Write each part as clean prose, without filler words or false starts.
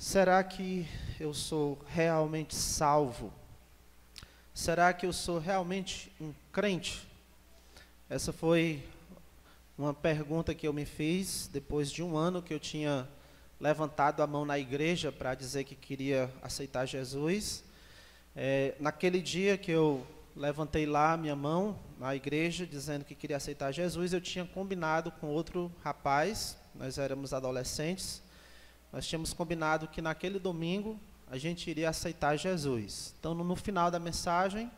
Será que eu sou realmente salvo? Será que eu sou realmente um crente? Essa foi uma pergunta que eu me fiz depois de um ano que eu tinha levantado a mão na igreja para dizer que queria aceitar Jesus. Naquele dia que eu levantei lá a minha mão na igreja dizendo que queria aceitar Jesus, eu tinha combinado com outro rapaz, nós éramos adolescentes, nós tínhamos combinado que naquele domingo a gente iria aceitar Jesus. Então, no final da mensagem,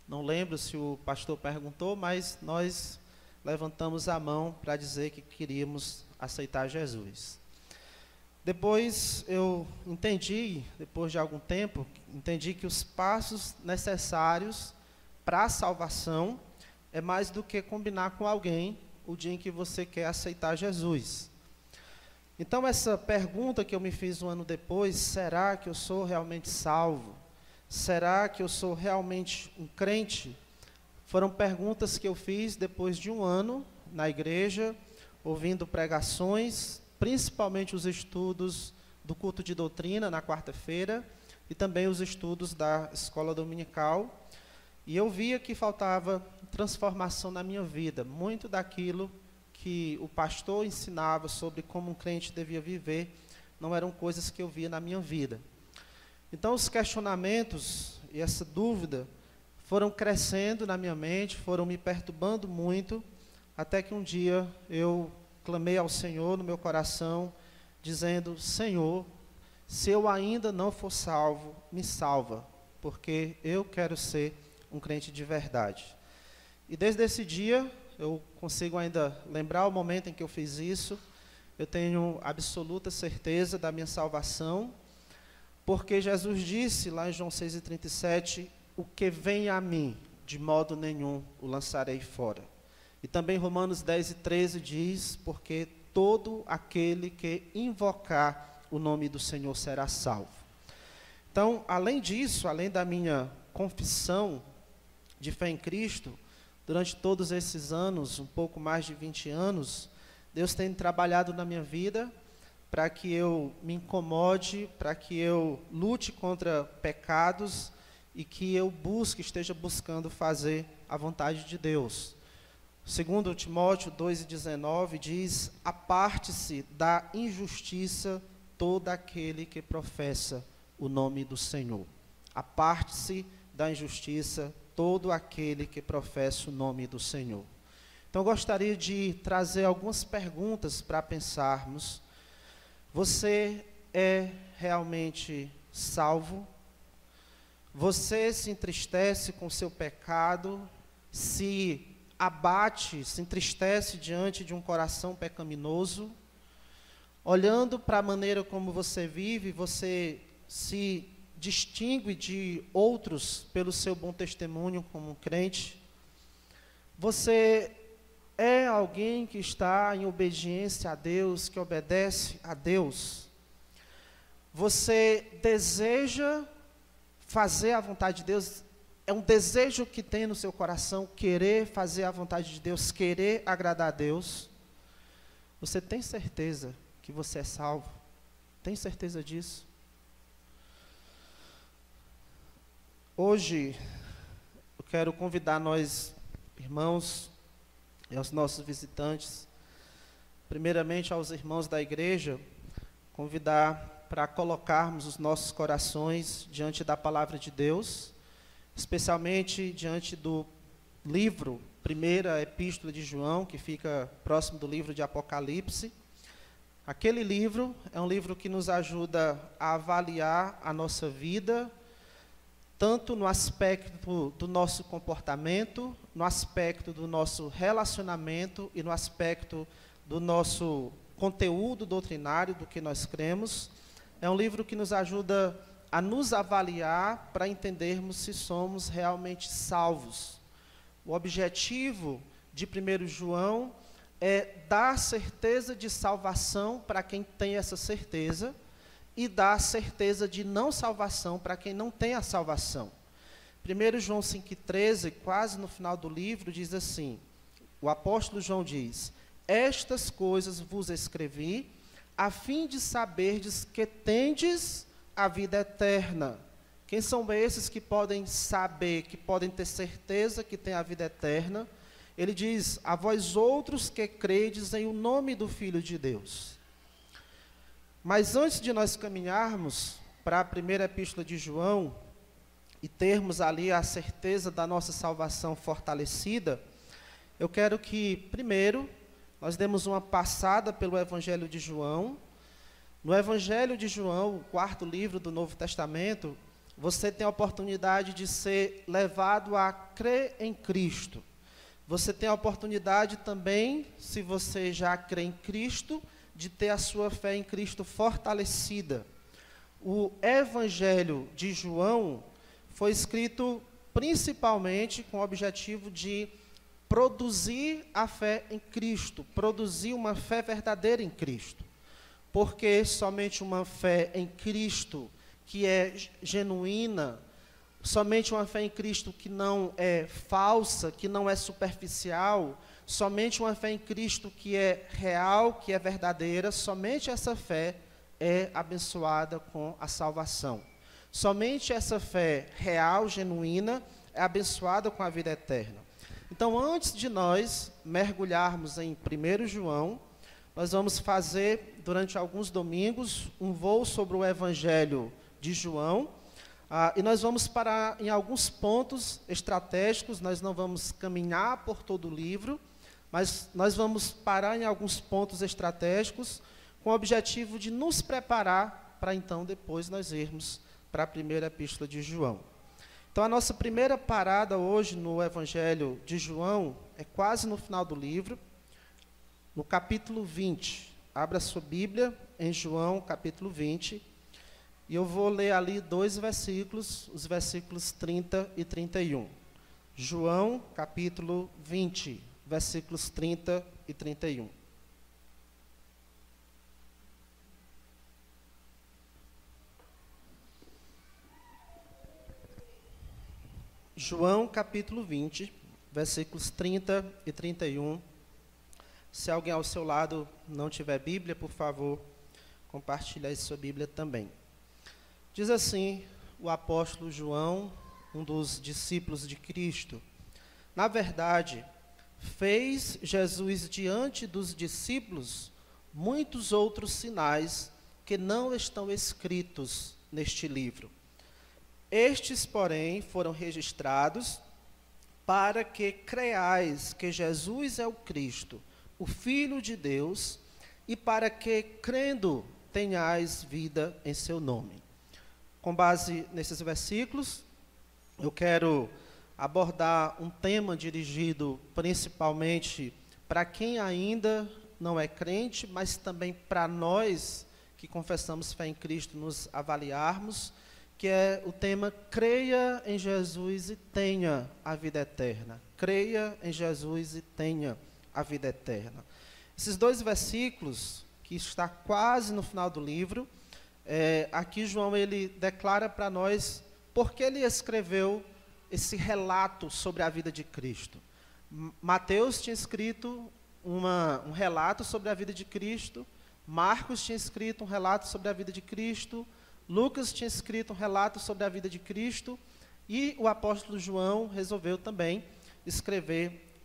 não lembro se o pastor perguntou, mas nós levantamos a mão para dizer que queríamos aceitar Jesus. Depois eu entendi, depois de algum tempo, entendi que os passos necessários para a salvação é mais do que combinar com alguém o dia em que você quer aceitar Jesus. Então, essa pergunta que eu me fiz um ano depois, será que eu sou realmente salvo? Será que eu sou realmente um crente? Foram perguntas que eu fiz depois de um ano na igreja, ouvindo pregações, principalmente os estudos do culto de doutrina na quarta-feira e também os estudos da escola dominical. E eu via que faltava transformação na minha vida, muito daquilo que o pastor ensinava sobre como um crente devia viver, não eram coisas que eu via na minha vida. Então, os questionamentos e essa dúvida foram crescendo na minha mente, foram me perturbando muito, até que um dia eu clamei ao Senhor no meu coração, dizendo: Senhor, se eu ainda não for salvo, me salva, porque eu quero ser um crente de verdade. E desde esse dia, eu consigo ainda lembrar o momento em que eu fiz isso, eu tenho absoluta certeza da minha salvação, porque Jesus disse lá em João 6,37, o que vem a mim, de modo nenhum o lançarei fora. E também Romanos 10,13 diz, porque todo aquele que invocar o nome do Senhor será salvo. Então, além disso, além da minha confissão de fé em Cristo, durante todos esses anos, um pouco mais de 20 anos, Deus tem trabalhado na minha vida para que eu me incomode, para que eu lute contra pecados e que eu esteja buscando fazer a vontade de Deus. Segundo Timóteo 2,19 diz, aparte-se da injustiça todo aquele que professa o nome do Senhor. Aparte-se da injustiça todo aquele que professa o nome do Senhor. Então, eu gostaria de trazer algumas perguntas para pensarmos. Você é realmente salvo? Você se entristece com o seu pecado? Se abate, se entristece diante de um coração pecaminoso? Olhando para a maneira como você vive, você se distingue de outros pelo seu bom testemunho como um crente? Você é alguém que está em obediência a Deus, que obedece a Deus? Você deseja fazer a vontade de Deus? É um desejo que tem no seu coração, querer fazer a vontade de Deus, querer agradar a Deus? Você tem certeza que você é salvo? Tem certeza disso? Hoje, eu quero convidar nós, irmãos, e aos nossos visitantes, primeiramente aos irmãos da igreja, convidar para colocarmos os nossos corações diante da palavra de Deus, especialmente diante do livro, primeira epístola de João, que fica próximo do livro de Apocalipse. Aquele livro é um livro que nos ajuda a avaliar a nossa vida, tanto no aspecto do nosso comportamento, no aspecto do nosso relacionamento e no aspecto do nosso conteúdo doutrinário, do que nós cremos. É um livro que nos ajuda a nos avaliar para entendermos se somos realmente salvos. O objetivo de 1 João é dar certeza de salvação para quem tem essa certeza, e dá certeza de não salvação para quem não tem a salvação. 1 João 5,13, quase no final do livro, diz assim, o apóstolo João diz, estas coisas vos escrevi a fim de saberdes que tendes a vida eterna. Quem são esses que podem saber, que podem ter certeza que têm a vida eterna? Ele diz, a vós outros que credes em o nome do Filho de Deus. Mas antes de nós caminharmos para a primeira epístola de João, e termos ali a certeza da nossa salvação fortalecida, eu quero que, primeiro, nós demos uma passada pelo Evangelho de João. No Evangelho de João, o quarto livro do Novo Testamento, você tem a oportunidade de ser levado a crer em Cristo. Você tem a oportunidade também, se você já crê em Cristo, de ter a sua fé em Cristo fortalecida. O Evangelho de João foi escrito principalmente com o objetivo de produzir a fé em Cristo, produzir uma fé verdadeira em Cristo. Porque somente uma fé em Cristo que é genuína, somente uma fé em Cristo que não é falsa, que não é superficial, somente uma fé em Cristo que é real, que é verdadeira, somente essa fé é abençoada com a salvação. Somente essa fé real, genuína, é abençoada com a vida eterna. Então, antes de nós mergulharmos em 1 João, nós vamos fazer, durante alguns domingos, um voo sobre o Evangelho de João, e nós vamos parar em alguns pontos estratégicos. Nós não vamos caminhar por todo o livro, mas nós vamos parar em alguns pontos estratégicos, com o objetivo de nos preparar para então depois nós irmos para a primeira epístola de João. Então, a nossa primeira parada hoje no Evangelho de João é quase no final do livro, no capítulo 20. Abra sua Bíblia em João, capítulo 20, e eu vou ler ali 2 versículos, os versículos 30 e 31. João, capítulo 20, versículos 30 e 31. João, capítulo 20, versículos 30 e 31. Se alguém ao seu lado não tiver Bíblia, por favor, compartilhe aí sua Bíblia também. Diz assim o apóstolo João, um dos discípulos de Cristo: na verdade, fez Jesus diante dos discípulos muitos outros sinais que não estão escritos neste livro. Estes, porém, foram registrados para que creiais que Jesus é o Cristo, o Filho de Deus, e para que, crendo, tenhais vida em seu nome. Com base nesses versículos, eu quero abordar um tema dirigido principalmente para quem ainda não é crente, mas também para nós que confessamos fé em Cristo nos avaliarmos, que é o tema creia em Jesus e tenha a vida eterna. Creia em Jesus e tenha a vida eterna. Esses 2 versículos, que está quase no final do livro, aqui João ele declara para nós por que ele escreveu esse relato sobre a vida de Cristo. Mateus tinha escrito um relato sobre a vida de Cristo, Marcos tinha escrito um relato sobre a vida de Cristo, Lucas tinha escrito um relato sobre a vida de Cristo, e o apóstolo João resolveu também escrever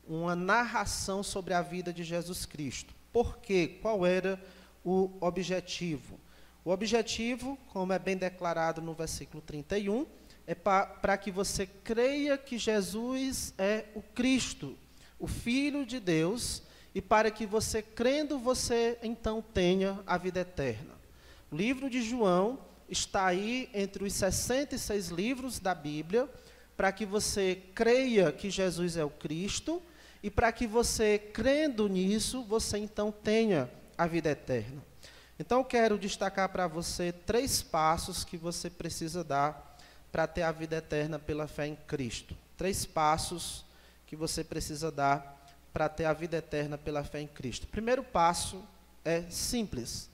uma narração sobre a vida de Jesus Cristo. Por quê? Qual era o objetivo? O objetivo, como é bem declarado no versículo 31, é para que você creia que Jesus é o Cristo, o Filho de Deus, e para que você, crendo, você então tenha a vida eterna. O livro de João está aí entre os 66 livros da Bíblia, para que você creia que Jesus é o Cristo, e para que você, crendo nisso, você então tenha a vida eterna. Então, eu quero destacar para você 3 passos que você precisa dar para ter a vida eterna pela fé em Cristo. 3 passos que você precisa dar para ter a vida eterna pela fé em Cristo. O primeiro passo é simples: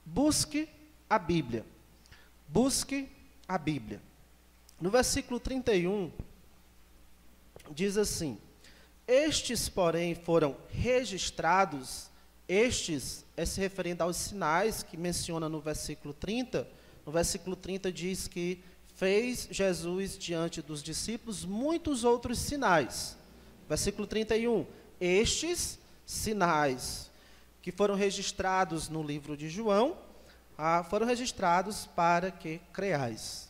busque a Bíblia. Busque a Bíblia. No versículo 31, diz assim: estes, porém, foram registrados Estes é se referindo aos sinais que menciona no versículo 30. No versículo 30 diz que fez Jesus diante dos discípulos muitos outros sinais. Versículo 31, estes sinais que foram registrados no livro de João, foram registrados para que creais.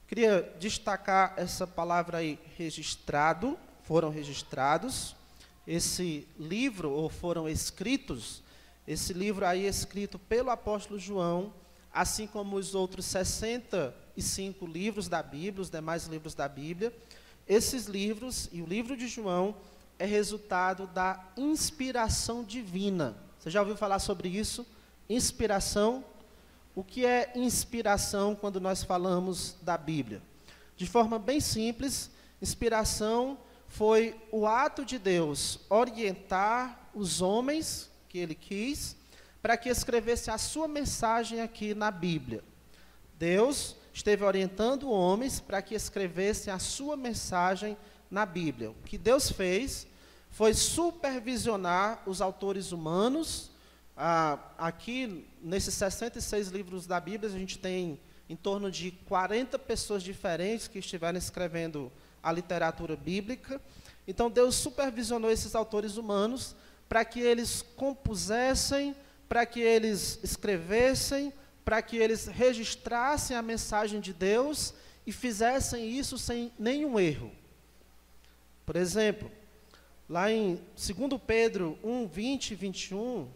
Queria destacar essa palavra aí, registrado, foram registrados. Esse livro, ou foram escritos, esse livro aí escrito pelo apóstolo João, assim como os outros 65 livros da Bíblia, os demais livros da Bíblia, esses livros, e o livro de João, é resultado da inspiração divina. Você já ouviu falar sobre isso? Inspiração. O que é inspiração quando nós falamos da Bíblia? De forma bem simples, inspiração foi o ato de Deus orientar os homens que ele quis para que escrevesse a sua mensagem aqui na Bíblia. Deus esteve orientando homens para que escrevessem a sua mensagem na Bíblia. O que Deus fez foi supervisionar os autores humanos. Aqui, nesses 66 livros da Bíblia, a gente tem em torno de 40 pessoas diferentes que estiveram escrevendo a literatura bíblica. Então, Deus supervisionou esses autores humanos para que eles compusessem, para que eles escrevessem, para que eles registrassem a mensagem de Deus e fizessem isso sem nenhum erro. Por exemplo, lá em 2 Pedro 1, 20 e 21,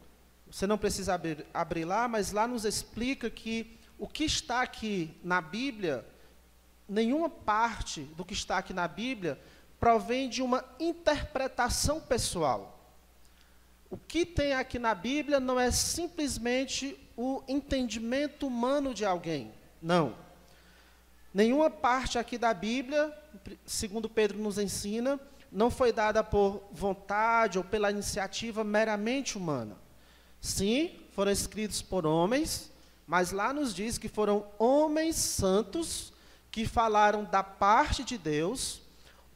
você não precisa abrir lá, mas lá nos explica que o que está aqui na Bíblia, nenhuma parte do que está aqui na Bíblia provém de uma interpretação pessoal. O que tem aqui na Bíblia não é simplesmente o entendimento humano de alguém. Não. Nenhuma parte aqui da Bíblia, segundo Pedro nos ensina, não foi dada por vontade ou pela iniciativa meramente humana. Sim, foram escritos por homens, mas lá nos diz que foram homens santos que falaram da parte de Deus,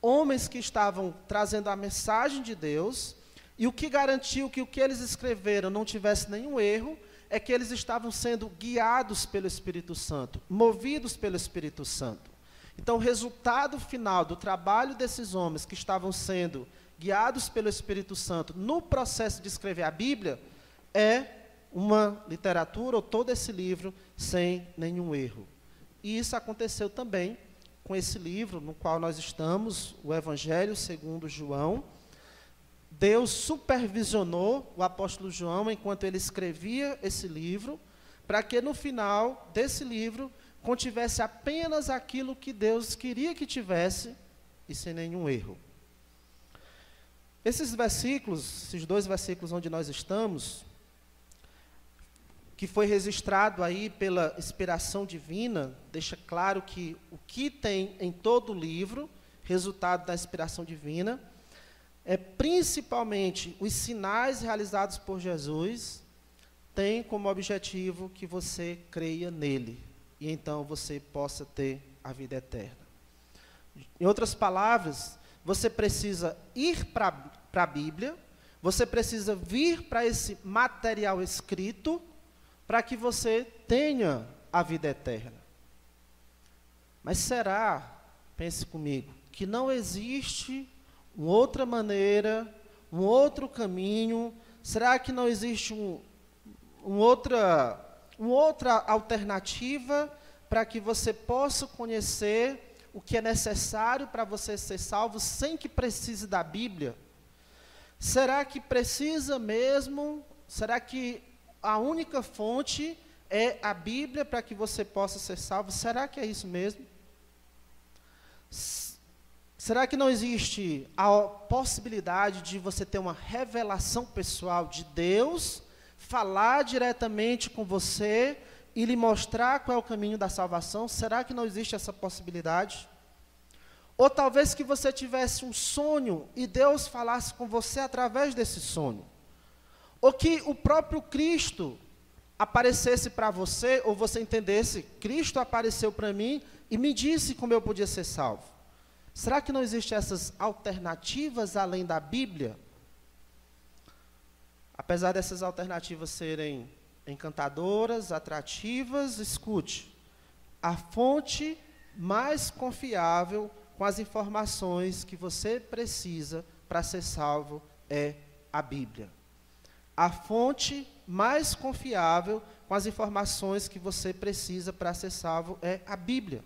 homens que estavam trazendo a mensagem de Deus, e o que garantiu que o que eles escreveram não tivesse nenhum erro, é que eles estavam sendo guiados pelo Espírito Santo, movidos pelo Espírito Santo. Então, o resultado final do trabalho desses homens que estavam sendo guiados pelo Espírito Santo no processo de escrever a Bíblia, é uma literatura, ou todo esse livro, sem nenhum erro. E isso aconteceu também com esse livro no qual nós estamos, o Evangelho segundo João. Deus supervisionou o apóstolo João enquanto ele escrevia esse livro, para que no final desse livro contivesse apenas aquilo que Deus queria que tivesse e sem nenhum erro. Esses versículos, esses 2 versículos onde nós estamos, que foi registrado aí pela inspiração divina, deixa claro que o que tem em todo o livro, resultado da inspiração divina, é principalmente os sinais realizados por Jesus, tem como objetivo que você creia nele, e então você possa ter a vida eterna. Em outras palavras, você precisa ir para a Bíblia, você precisa vir para esse material escrito, para que você tenha a vida eterna. Mas será, pense comigo, que não existe uma outra maneira, um outro caminho? Será que não existe uma outra alternativa para que você possa conhecer o que é necessário para você ser salvo sem que precise da Bíblia? Será que precisa mesmo? Será que a única fonte é a Bíblia para que você possa ser salvo? Será que é isso mesmo? Será que não existe a possibilidade de você ter uma revelação pessoal de Deus, falar diretamente com você e lhe mostrar qual é o caminho da salvação? Será que não existe essa possibilidade? Ou talvez que você tivesse um sonho e Deus falasse com você através desse sonho. Ou que o próprio Cristo aparecesse para você, ou você entendesse, Cristo apareceu para mim e me disse como eu podia ser salvo. Será que não existem essas alternativas além da Bíblia? Apesar dessas alternativas serem encantadoras, atrativas, escute. A fonte mais confiável com as informações que você precisa para ser salvo é a Bíblia. A fonte mais confiável com as informações que você precisa para ser salvo é a Bíblia.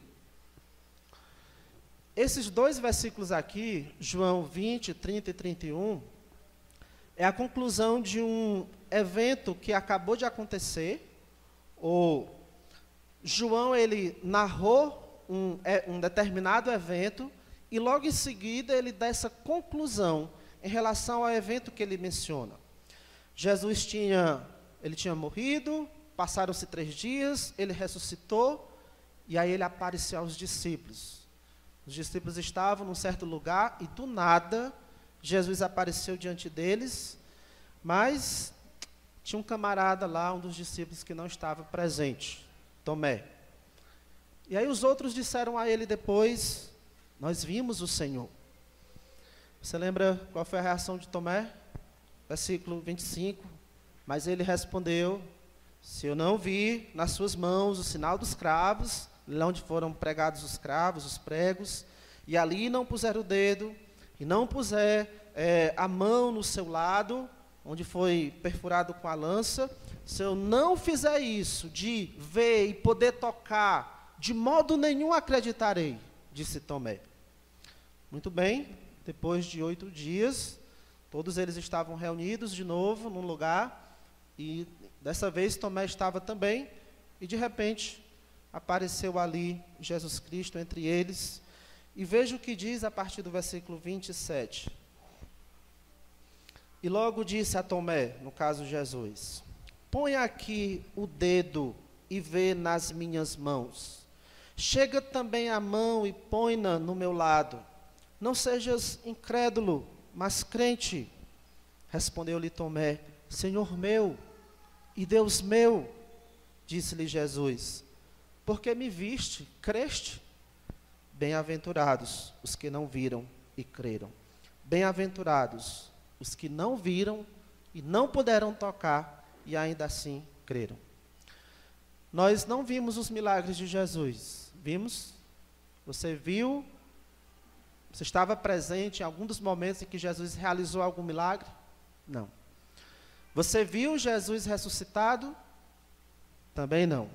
Esses dois versículos aqui, João 20, 30 e 31, é a conclusão de um evento que acabou de acontecer. João, ele narrou um determinado evento e logo em seguida ele dá essa conclusão em relação ao evento que ele menciona. Jesus tinha morrido, passaram-se 3 dias, ele ressuscitou e aí ele apareceu aos discípulos. Os discípulos estavam num certo lugar e do nada Jesus apareceu diante deles, mas tinha um camarada lá, um dos discípulos que não estava presente, Tomé. E aí os outros disseram a ele depois: nós vimos o Senhor. Você lembra qual foi a reação de Tomé? Versículo 25. Mas ele respondeu: se eu não vir nas suas mãos o sinal dos cravos, lá onde foram pregados os cravos, os pregos, e ali não puser o dedo, e não puser a mão no seu lado, onde foi perfurado com a lança, se eu não fizer isso, de ver e poder tocar, de modo nenhum acreditarei, disse Tomé. Muito bem, depois de 8 dias, todos eles estavam reunidos de novo num lugar, e dessa vez Tomé estava também, e de repente apareceu ali Jesus Cristo entre eles, e veja o que diz a partir do versículo 27. E logo disse a Tomé, no caso Jesus: põe aqui o dedo e vê nas minhas mãos. Chega também a mão e põe-na no meu lado. Não sejas incrédulo, mas crente. Respondeu-lhe Tomé: Senhor meu e Deus meu. Disse-lhe Jesus: porque me viste, creste? Bem-aventurados os que não viram e creram. Bem-aventurados os que não viram e não puderam tocar e ainda assim creram. Nós não vimos os milagres de Jesus. Vimos? Você viu? Você estava presente em algum dos momentos em que Jesus realizou algum milagre? Não. Você viu Jesus ressuscitado? Também não.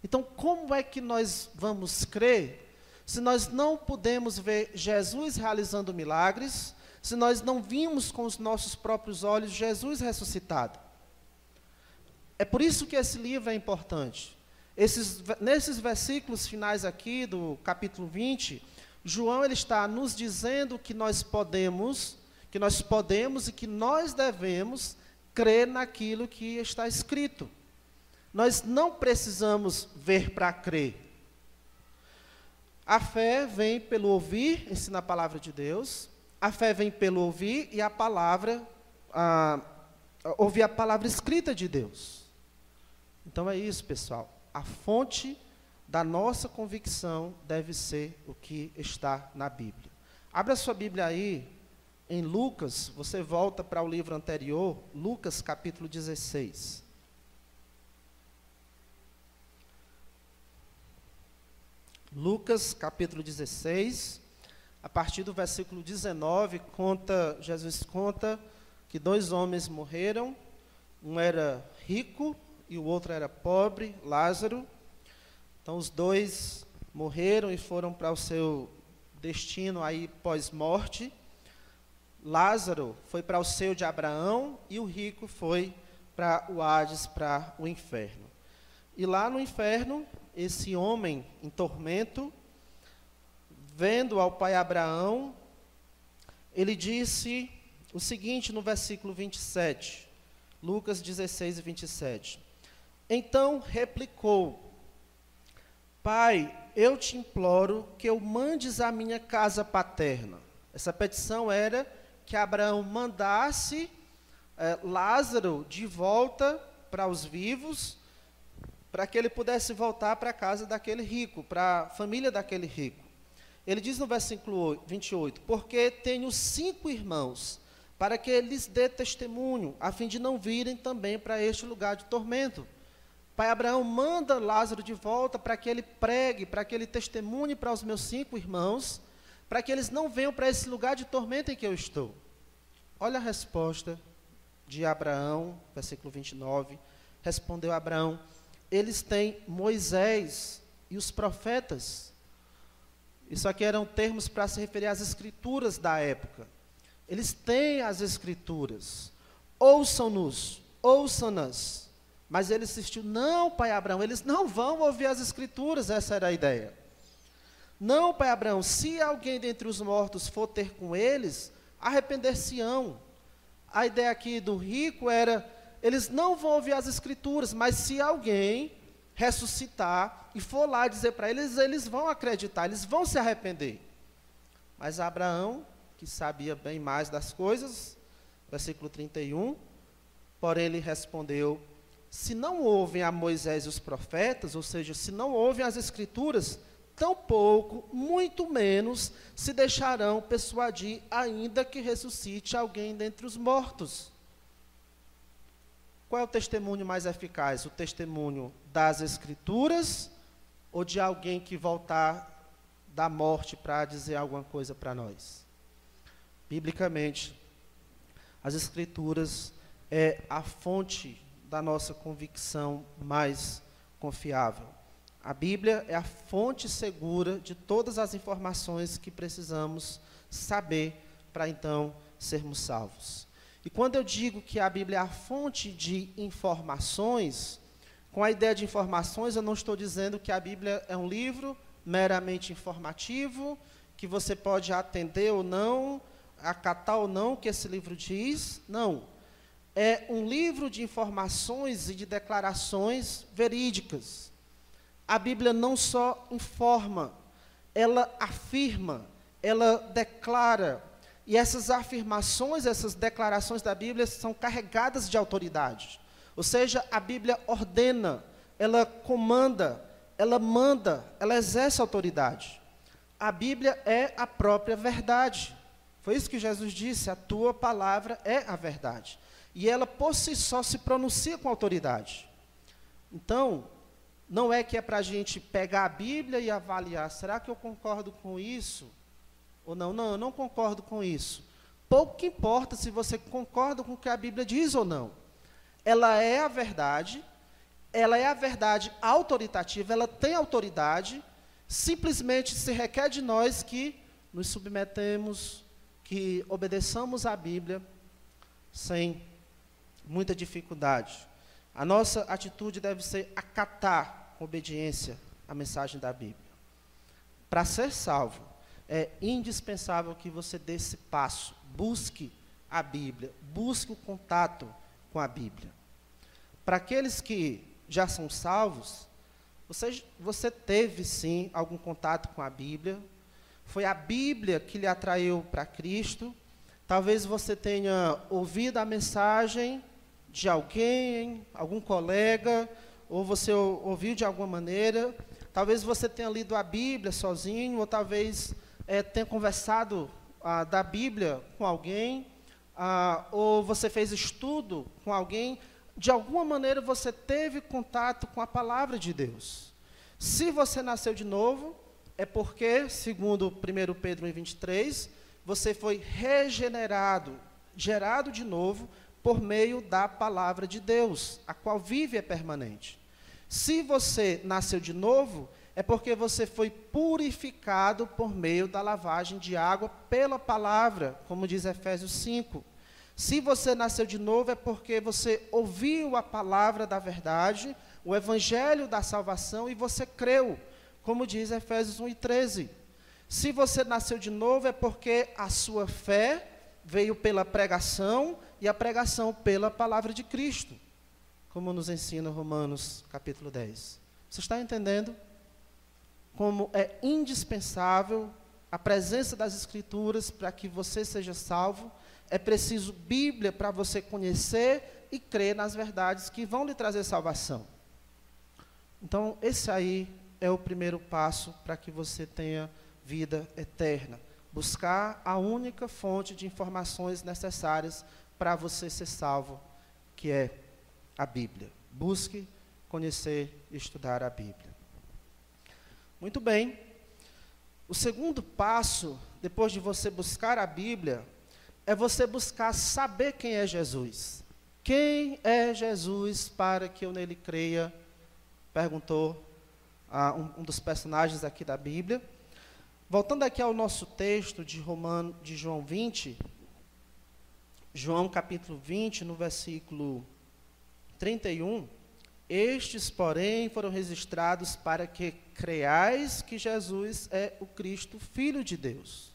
Então, como é que nós vamos crer se nós não podemos ver Jesus realizando milagres, se nós não vimos com os nossos próprios olhos Jesus ressuscitado? É por isso que esse livro é importante. Nesses versículos finais aqui do capítulo 20, João ele está nos dizendo que nós podemos e que nós devemos crer naquilo que está escrito. Nós não precisamos ver para crer. A fé vem pelo ouvir, ensina a palavra de Deus. A fé vem pelo ouvir e ouvir a palavra escrita de Deus. Então é isso, pessoal. A fonte da nossa convicção deve ser o que está na Bíblia. Abra sua Bíblia aí, em Lucas, você volta para o livro anterior, Lucas capítulo 16. Lucas capítulo 16, a partir do versículo 19, Jesus conta que 2 homens morreram, um era rico e o outro era pobre, Lázaro. Então os 2 morreram e foram para o seu destino aí pós-morte. Lázaro foi para o seio de Abraão e o rico foi para o Hades, para o inferno. E lá no inferno, esse homem em tormento, vendo ao pai Abraão, ele disse o seguinte no versículo 27, Lucas 16 e 27. Então replicou: Pai, eu te imploro que eu mandes à minha casa paterna. Essa petição era que Abraão mandasse Lázaro de volta para os vivos, para que ele pudesse voltar para a casa daquele rico, para a família daquele rico. Ele diz no versículo 28, porque tenho 5 irmãos, para que ele lhes dê testemunho, a fim de não virem também para este lugar de tormento. Pai Abraão, manda Lázaro de volta para que ele pregue, para que ele testemunhe para os meus 5 irmãos, para que eles não venham para esse lugar de tormento em que eu estou. Olha a resposta de Abraão, versículo 29. Respondeu Abraão: eles têm Moisés e os profetas. Isso aqui eram termos para se referir às escrituras da época. Eles têm as escrituras. Ouçam-nos, ouçam-nas. Mas ele insistiu: não, pai Abraão, eles não vão ouvir as escrituras. Essa era a ideia. Não, pai Abraão, se alguém dentre os mortos for ter com eles, arrepender-se-ão. A ideia aqui do rico era: eles não vão ouvir as escrituras, mas se alguém ressuscitar e for lá dizer para eles, eles vão acreditar, eles vão se arrepender. Mas Abraão, que sabia bem mais das coisas, versículo 31, porém ele respondeu: se não ouvem a Moisés e os profetas, ou seja, se não ouvem as escrituras, tampouco, muito menos, se deixarão persuadir, ainda que ressuscite alguém dentre os mortos. Qual é o testemunho mais eficaz? O testemunho das escrituras ou de alguém que voltar da morte para dizer alguma coisa para nós? Biblicamente, as escrituras é a fonte da nossa convicção mais confiável. A Bíblia é a fonte segura de todas as informações que precisamos saber para então sermos salvos. E quando eu digo que a Bíblia é a fonte de informações, com a ideia de informações, eu não estou dizendo que a Bíblia é um livro meramente informativo, que você pode atender ou não, acatar ou não o que esse livro diz. Não. É um livro de informações e de declarações verídicas. A Bíblia não só informa, ela afirma, ela declara. E essas afirmações, essas declarações da Bíblia são carregadas de autoridade. Ou seja, a Bíblia ordena, ela comanda, ela manda, ela exerce autoridade. A Bíblia é a própria verdade. Foi isso que Jesus disse: a tua palavra é a verdade. E ela por si só se pronuncia com autoridade. Então, não é que é para a gente pegar a Bíblia e avaliar: será que eu concordo com isso? Ou não? Não, eu não concordo com isso. Pouco importa se você concorda com o que a Bíblia diz ou não. Ela é a verdade autoritativa, ela tem autoridade, simplesmente se requer de nós que nos submetemos, que obedeçamos à Bíblia sem muita dificuldade. A nossa atitude deve ser acatar com obediência a mensagem da Bíblia. Para ser salvo, é indispensável que você dê esse passo, busque a Bíblia, busque o contato com a Bíblia. Para aqueles que já são salvos, você teve sim algum contato com a Bíblia, foi a Bíblia que lhe atraiu para Cristo. Talvez você tenha ouvido a mensagem de alguém, algum colega, ou você ouviu de alguma maneira. Talvez você tenha lido a Bíblia sozinho, ou talvez tenha conversado da Bíblia com alguém, ou você fez estudo com alguém. De alguma maneira você teve contato com a palavra de Deus. Se você nasceu de novo, é porque, segundo 1 Pedro 1,23, você foi regenerado, gerado de novo, por meio da palavra de Deus, a qual vive e é permanente. Se você nasceu de novo, é porque você foi purificado por meio da lavagem de água pela palavra, como diz Efésios 5. Se você nasceu de novo, é porque você ouviu a palavra da verdade, o evangelho da salvação, e você creu, como diz Efésios 1,13. Se você nasceu de novo, é porque a sua fé veio pela pregação, e a pregação pela palavra de Cristo, como nos ensina Romanos capítulo 10. Você está entendendo como é indispensável a presença das Escrituras para que você seja salvo? É preciso Bíblia para você conhecer e crer nas verdades que vão lhe trazer salvação. Então, esse aí é o primeiro passo para que você tenha vida eterna. buscar a única fonte de informações necessárias para você ser salvo, que é a Bíblia. Busque conhecer e estudar a Bíblia. Muito bem. O segundo passo, depois de você buscar a Bíblia, é você buscar saber quem é Jesus. Quem é Jesus para que eu nele creia? Perguntou um dos personagens aqui da Bíblia. Voltando aqui ao nosso texto de João 20, João capítulo 20, no versículo 31, estes, porém, foram registrados para que creiais que Jesus é o Cristo, Filho de Deus.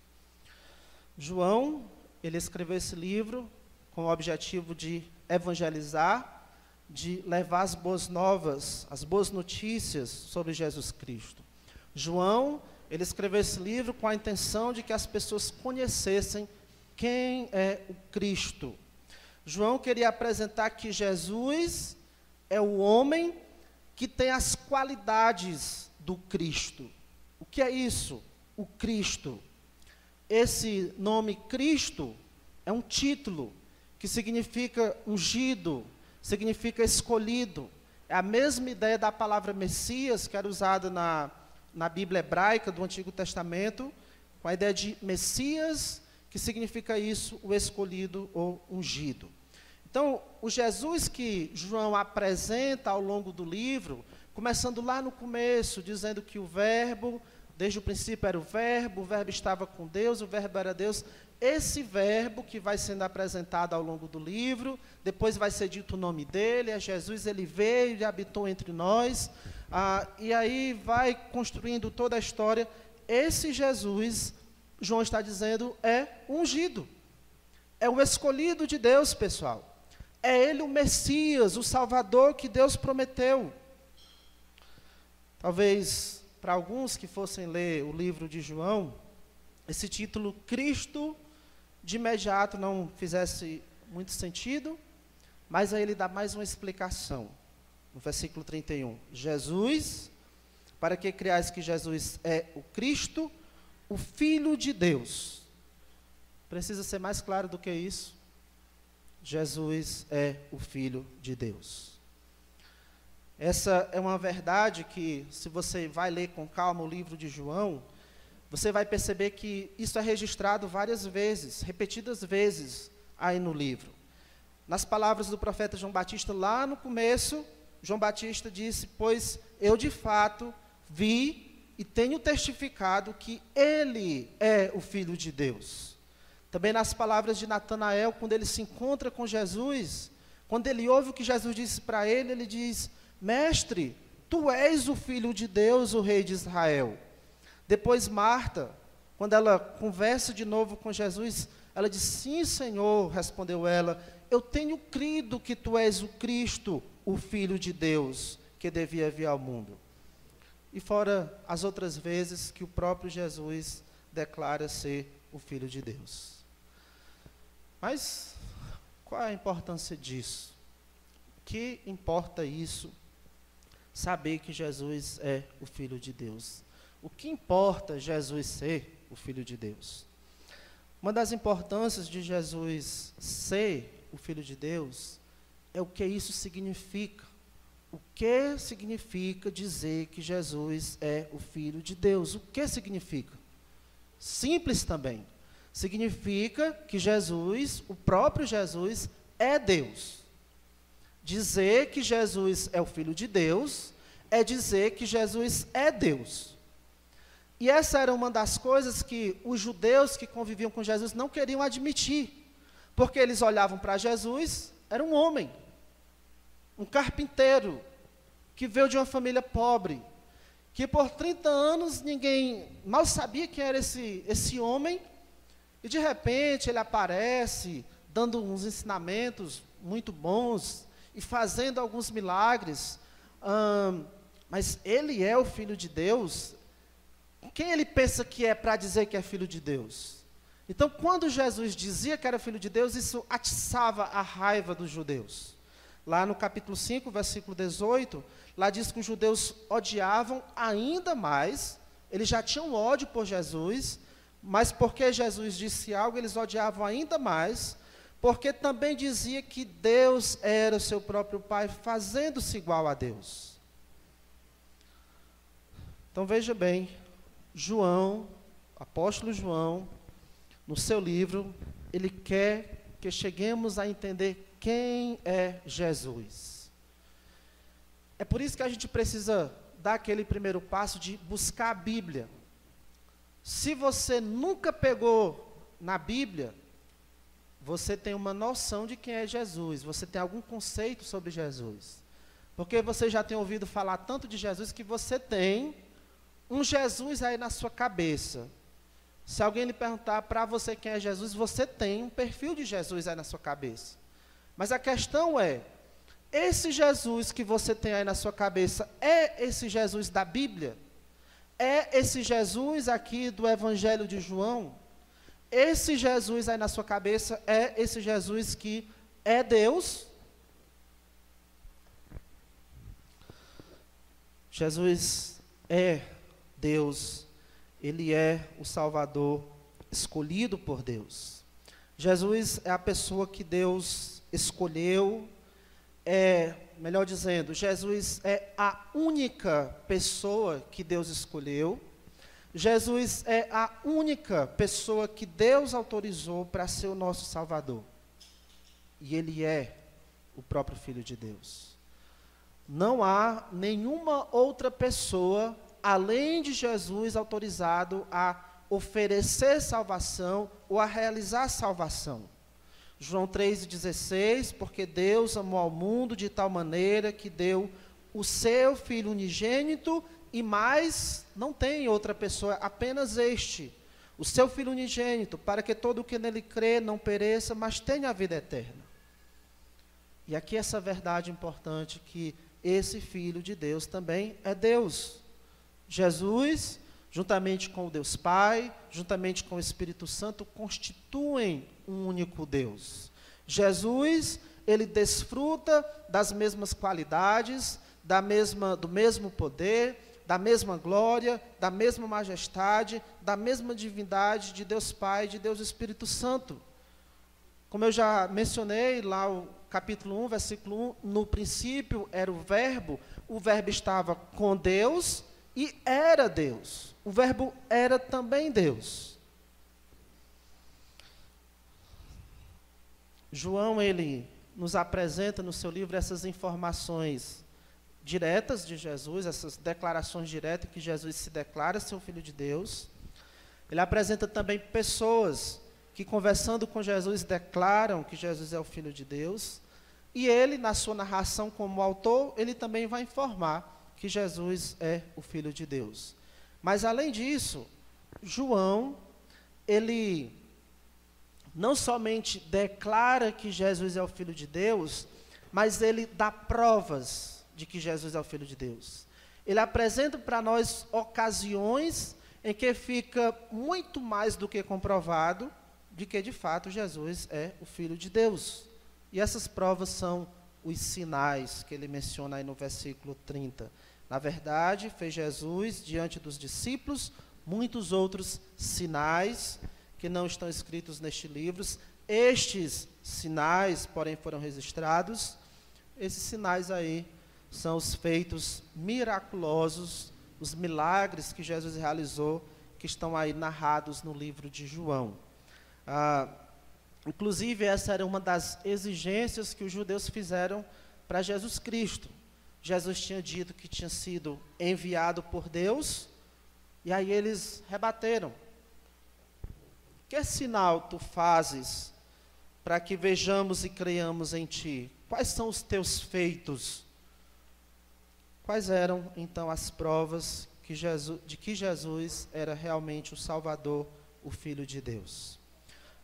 João, ele escreveu esse livro com o objetivo de evangelizar, de levar as boas novas, as boas notícias sobre Jesus Cristo. João, ele escreveu esse livro com a intenção de que as pessoas conhecessem quem é o Cristo. João queria apresentar que Jesus é o homem que tem as qualidades do Cristo. O que é isso? O Cristo. Esse nome Cristo é um título que significa ungido, significa escolhido. É a mesma ideia da palavra Messias, que era usada na Bíblia hebraica do Antigo Testamento, com a ideia de Messias, que significa isso, o escolhido ou ungido. Então, o Jesus que João apresenta ao longo do livro, começando lá no começo, dizendo que o verbo, desde o princípio era o verbo estava com Deus, o verbo era Deus. Esse verbo que vai sendo apresentado ao longo do livro, depois vai ser dito o nome dele, é Jesus, ele veio e habitou entre nós, e aí vai construindo toda a história. Esse Jesus, João está dizendo, é ungido, é o escolhido de Deus, pessoal. É ele o Messias, o Salvador que Deus prometeu. Talvez para alguns que fossem ler o livro de João, esse título Cristo de imediato não fizesse muito sentido, mas aí ele dá mais uma explicação. No versículo 31, Jesus, para que creais que Jesus é o Cristo, o Filho de Deus. Precisa ser mais claro do que isso? Jesus é o Filho de Deus. Essa é uma verdade que, se você vai ler com calma o livro de João, você vai perceber que isso é registrado várias vezes, repetidas vezes aí no livro. Nas palavras do profeta João Batista, lá no começo, João Batista disse, pois eu de fato vi e tenho testificado que ele é o Filho de Deus. Também nas palavras de Natanael, quando ele se encontra com Jesus, quando ele ouve o que Jesus disse para ele, ele diz, mestre, tu és o Filho de Deus, o Rei de Israel. Depois Marta, quando ela conversa de novo com Jesus, ela diz, sim, Senhor, respondeu ela, eu tenho crido que tu és o Cristo, o Filho de Deus, que devia vir ao mundo. E fora as outras vezes que o próprio Jesus declara ser o Filho de Deus. Mas qual é a importância disso? O que importa isso? Saber que Jesus é o Filho de Deus. O que importa Jesus ser o Filho de Deus? Uma das importâncias de Jesus ser o Filho de Deus é o que isso significa. O que significa dizer que Jesus é o Filho de Deus? O que significa? Simples também. Significa que Jesus, o próprio Jesus, é Deus. Dizer que Jesus é o Filho de Deus é dizer que Jesus é Deus. E essa era uma das coisas que os judeus que conviviam com Jesus não queriam admitir, porque eles olhavam para Jesus, era um homem, um carpinteiro, que veio de uma família pobre, que por 30 anos ninguém mal sabia quem era esse homem, e de repente ele aparece, dando uns ensinamentos muito bons, e fazendo alguns milagres, mas ele é o Filho de Deus. Quem ele pensa que é para dizer que é Filho de Deus? Então, quando Jesus dizia que era Filho de Deus, isso atiçava a raiva dos judeus. Lá no capítulo 5, versículo 18, lá diz que os judeus odiavam ainda mais, eles já tinham ódio por Jesus, Mas porque Jesus disse algo, eles odiavam ainda mais, porque também dizia que Deus era o seu próprio Pai, fazendo-se igual a Deus. Então veja bem, João, apóstolo João, no seu livro, ele quer que cheguemos a entender quem é Jesus. É por isso que a gente precisa dar aquele primeiro passo de buscar a Bíblia. Se você nunca pegou na Bíblia, você tem uma noção de quem é Jesus, você tem algum conceito sobre Jesus. Porque você já tem ouvido falar tanto de Jesus que você tem um Jesus aí na sua cabeça. Se alguém lhe perguntar para você quem é Jesus, você tem um perfil de Jesus aí na sua cabeça. Mas a questão é, esse Jesus que você tem aí na sua cabeça, é esse Jesus da Bíblia? É esse Jesus aqui do Evangelho de João? Esse Jesus aí na sua cabeça, é esse Jesus que é Deus? Jesus é Deus, ele é o Salvador escolhido por Deus. Jesus é a pessoa que Deus escolheu, melhor dizendo, Jesus é a única pessoa que Deus escolheu. Jesus é a única pessoa que Deus autorizou para ser o nosso Salvador. E ele é o próprio Filho de Deus. Não há nenhuma outra pessoa além de Jesus autorizado a oferecer salvação ou a realizar salvação. João 3,16, porque Deus amou ao mundo de tal maneira que deu o seu Filho unigênito, e mais não tem outra pessoa, apenas este, o seu Filho unigênito, para que todo o que nele crê não pereça, mas tenha a vida eterna. E aqui essa verdade importante, que esse Filho de Deus também é Deus. Jesus, juntamente com o Deus Pai, juntamente com o Espírito Santo, constituem um único Deus. Jesus, ele desfruta das mesmas qualidades, do mesmo poder, da mesma glória, da mesma majestade, da mesma divindade de Deus Pai, de Deus Espírito Santo. Como eu já mencionei lá o capítulo 1, versículo 1, no princípio era o verbo estava com Deus e era Deus. O verbo era também Deus. João, ele nos apresenta no seu livro essas informações diretas de Jesus, essas declarações diretas que Jesus se declara ser o Filho de Deus. Ele apresenta também pessoas que, conversando com Jesus, declaram que Jesus é o Filho de Deus. E ele, na sua narração como autor, ele também vai informar que Jesus é o Filho de Deus. Mas, além disso, João, ele não somente declara que Jesus é o Filho de Deus, mas ele dá provas de que Jesus é o Filho de Deus. Ele apresenta para nós ocasiões em que fica muito mais do que comprovado de que, de fato, Jesus é o Filho de Deus. E essas provas são os sinais que ele menciona aí no versículo 30. Na verdade, fez Jesus diante dos discípulos muitos outros sinais que não estão escritos neste livro. Estes sinais, porém, foram registrados. Esses sinais aí são os feitos miraculosos, os milagres que Jesus realizou, que estão aí narrados no livro de João. Inclusive, essa era uma das exigências que os judeus fizeram para Jesus Cristo. Jesus tinha dito que tinha sido enviado por Deus, e aí eles rebateram. Que sinal tu fazes para que vejamos e creiamos em ti? Quais são os teus feitos? Quais eram, então, as provas de que Jesus era realmente o Salvador, o Filho de Deus?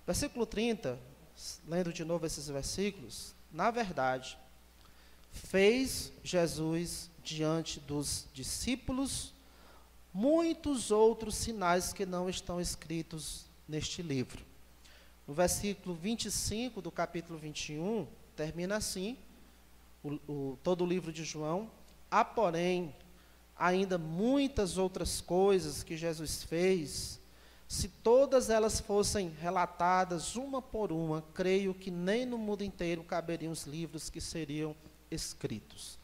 Versículo 30, lendo de novo esses versículos, na verdade, fez Jesus diante dos discípulos muitos outros sinais que não estão escritos neste livro. No versículo 25 do capítulo 21, termina assim, todo o livro de João: há, porém, ainda muitas outras coisas que Jesus fez, Se todas elas fossem relatadas uma por uma, creio que nem no mundo inteiro caberiam os livros que seriam escritos.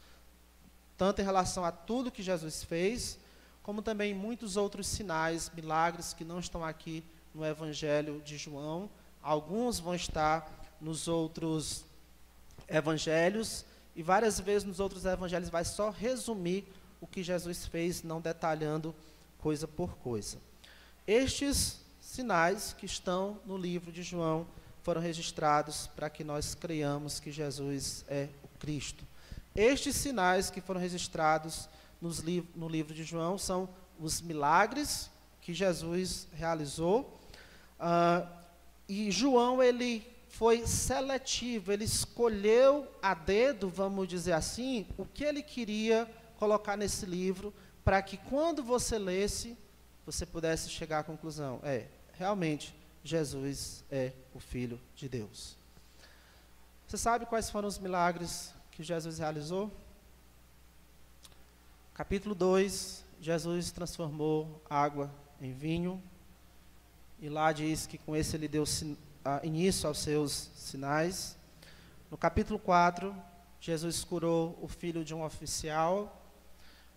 Tanto em relação a tudo que Jesus fez, como também muitos outros sinais, milagres que não estão aqui no Evangelho de João. Alguns vão estar nos outros evangelhos, e várias vezes nos outros evangelhos vai só resumir o que Jesus fez, não detalhando coisa por coisa. Estes sinais que estão no livro de João foram registrados para que nós creiamos que Jesus é o Cristo. Estes sinais que foram registrados no livro de João são os milagres que Jesus realizou. E João, ele foi seletivo, ele escolheu a dedo, vamos dizer assim, o que ele queria colocar nesse livro, para que quando você lesse, você pudesse chegar à conclusão, realmente, Jesus é o Filho de Deus. Você sabe quais foram os milagres que Jesus realizou? Capítulo 2, Jesus transformou água em vinho, e lá diz que com esse ele deu início aos seus sinais. No capítulo 4, Jesus curou o filho de um oficial.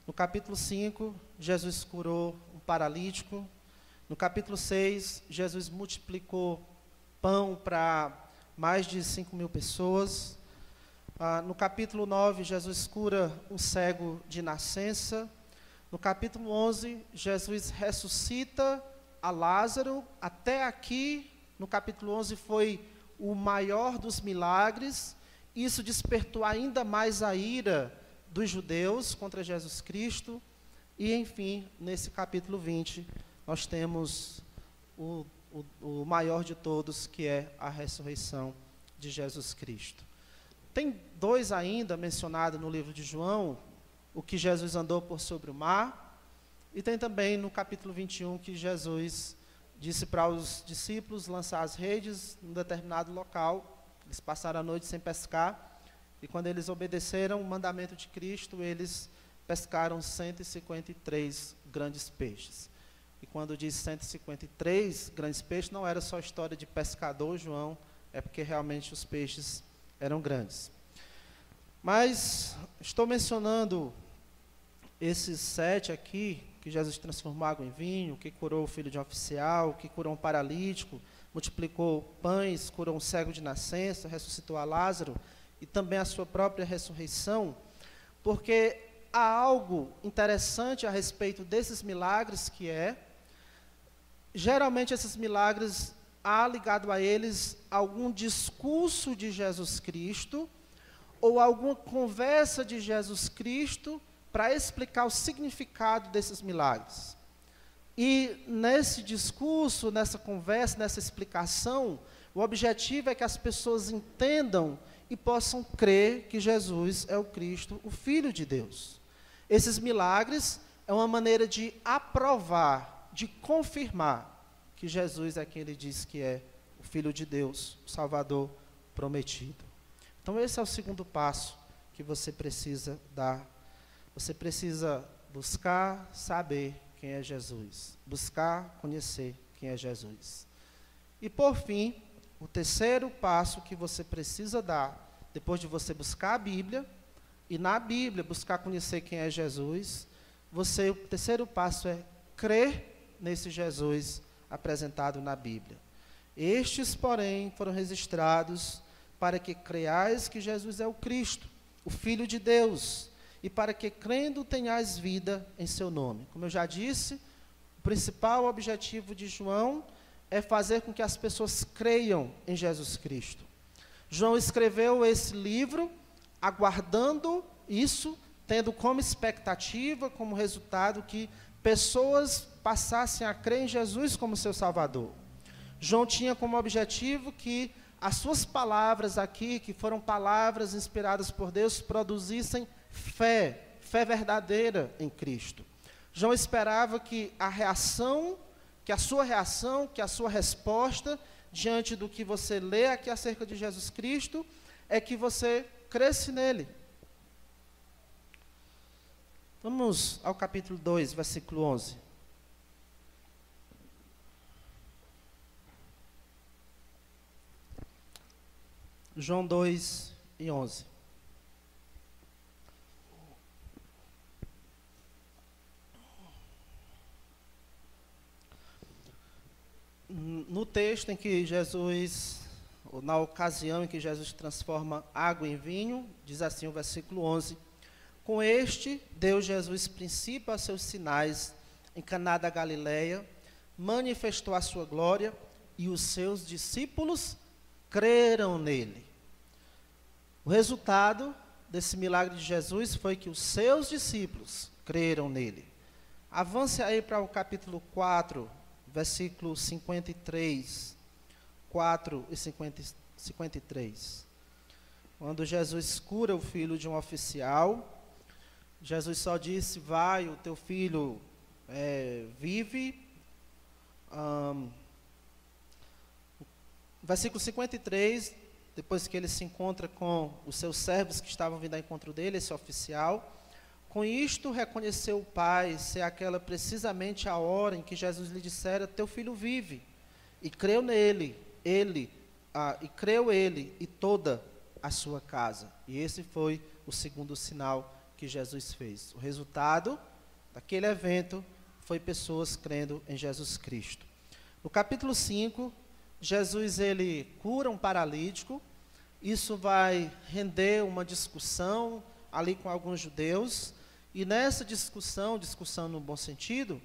No capítulo 5, Jesus curou um paralítico. No capítulo 6, Jesus multiplicou pão para mais de 5.000 pessoas. No capítulo 9, Jesus cura um cego de nascença. No capítulo 11, Jesus ressuscita a Lázaro. Até aqui, no capítulo 11, foi o maior dos milagres. Isso despertou ainda mais a ira dos judeus contra Jesus Cristo. E, enfim, nesse capítulo 20, nós temos o maior de todos, que é a ressurreição de Jesus Cristo. Tem dois ainda mencionados no livro de João, o que Jesus andou por sobre o mar, e tem também no capítulo 21 que Jesus disse para os discípulos lançar as redes em um determinado local. Eles passaram a noite sem pescar, e quando eles obedeceram o mandamento de Cristo, eles pescaram 153 grandes peixes. E quando diz 153 grandes peixes, não era só história de pescador, João, é porque realmente os peixes eram grandes. Mas estou mencionando esses 7 aqui, que Jesus transformou água em vinho, que curou o filho de um oficial, que curou um paralítico, multiplicou pães, curou um cego de nascença, ressuscitou a Lázaro, e também a sua própria ressurreição, porque há algo interessante a respeito desses milagres, que geralmente esses milagres, há ligado a eles algum discurso de Jesus Cristo, ou alguma conversa de Jesus Cristo, para explicar o significado desses milagres. E nesse discurso, nessa conversa, nessa explicação, o objetivo é que as pessoas entendam e possam crer que Jesus é o Cristo, o Filho de Deus. Esses milagres é uma maneira de aprovar, de confirmar que Jesus é quem ele diz que é o Filho de Deus, o Salvador prometido. Então esse é o segundo passo que você precisa dar. Você precisa buscar saber quem é Jesus, buscar conhecer quem é Jesus. E por fim, o terceiro passo que você precisa dar, depois de você buscar a Bíblia, e na Bíblia buscar conhecer quem é Jesus, o terceiro passo é crer nesse Jesus apresentado na Bíblia. Estes, porém, foram registrados para que creiais que Jesus é o Cristo, o Filho de Deus, e para que, crendo, tenhais vida em seu nome. Como eu já disse, o principal objetivo de João é fazer com que as pessoas creiam em Jesus Cristo. João escreveu esse livro aguardando isso, tendo como expectativa, como resultado, que pessoas passassem a crer em Jesus como seu Salvador. João tinha como objetivo que as suas palavras aqui, que foram palavras inspiradas por Deus, produzissem fé verdadeira em Cristo. João esperava que a sua resposta diante do que você lê aqui acerca de Jesus Cristo é que você cresce nele. Vamos ao capítulo 2, versículo 11. João 2:11. No texto em que Jesus, ou na ocasião em que Jesus transforma água em vinho, diz assim o versículo 11: com este deu Jesus princípio a seus sinais em Caná da Galileia, manifestou a sua glória e os seus discípulos creram nele. O resultado desse milagre de Jesus foi que os seus discípulos creram nele. Avance aí para o capítulo 4, versículo 53, 4 e 53. Quando Jesus cura o filho de um oficial, Jesus só disse: vai, o teu filho vive. Versículo 53, depois que ele se encontra com os seus servos que estavam vindo ao encontro dele, esse oficial, com isto reconheceu o pai ser aquela precisamente a hora em que Jesus lhe dissera: teu filho vive. E creu nele, creu ele e toda a sua casa. E esse foi o segundo sinal que Jesus fez. O resultado daquele evento foi pessoas crendo em Jesus Cristo. No capítulo 5, Jesus ele cura um paralítico. Isso vai render uma discussão ali com alguns judeus. E nessa discussão no bom sentido,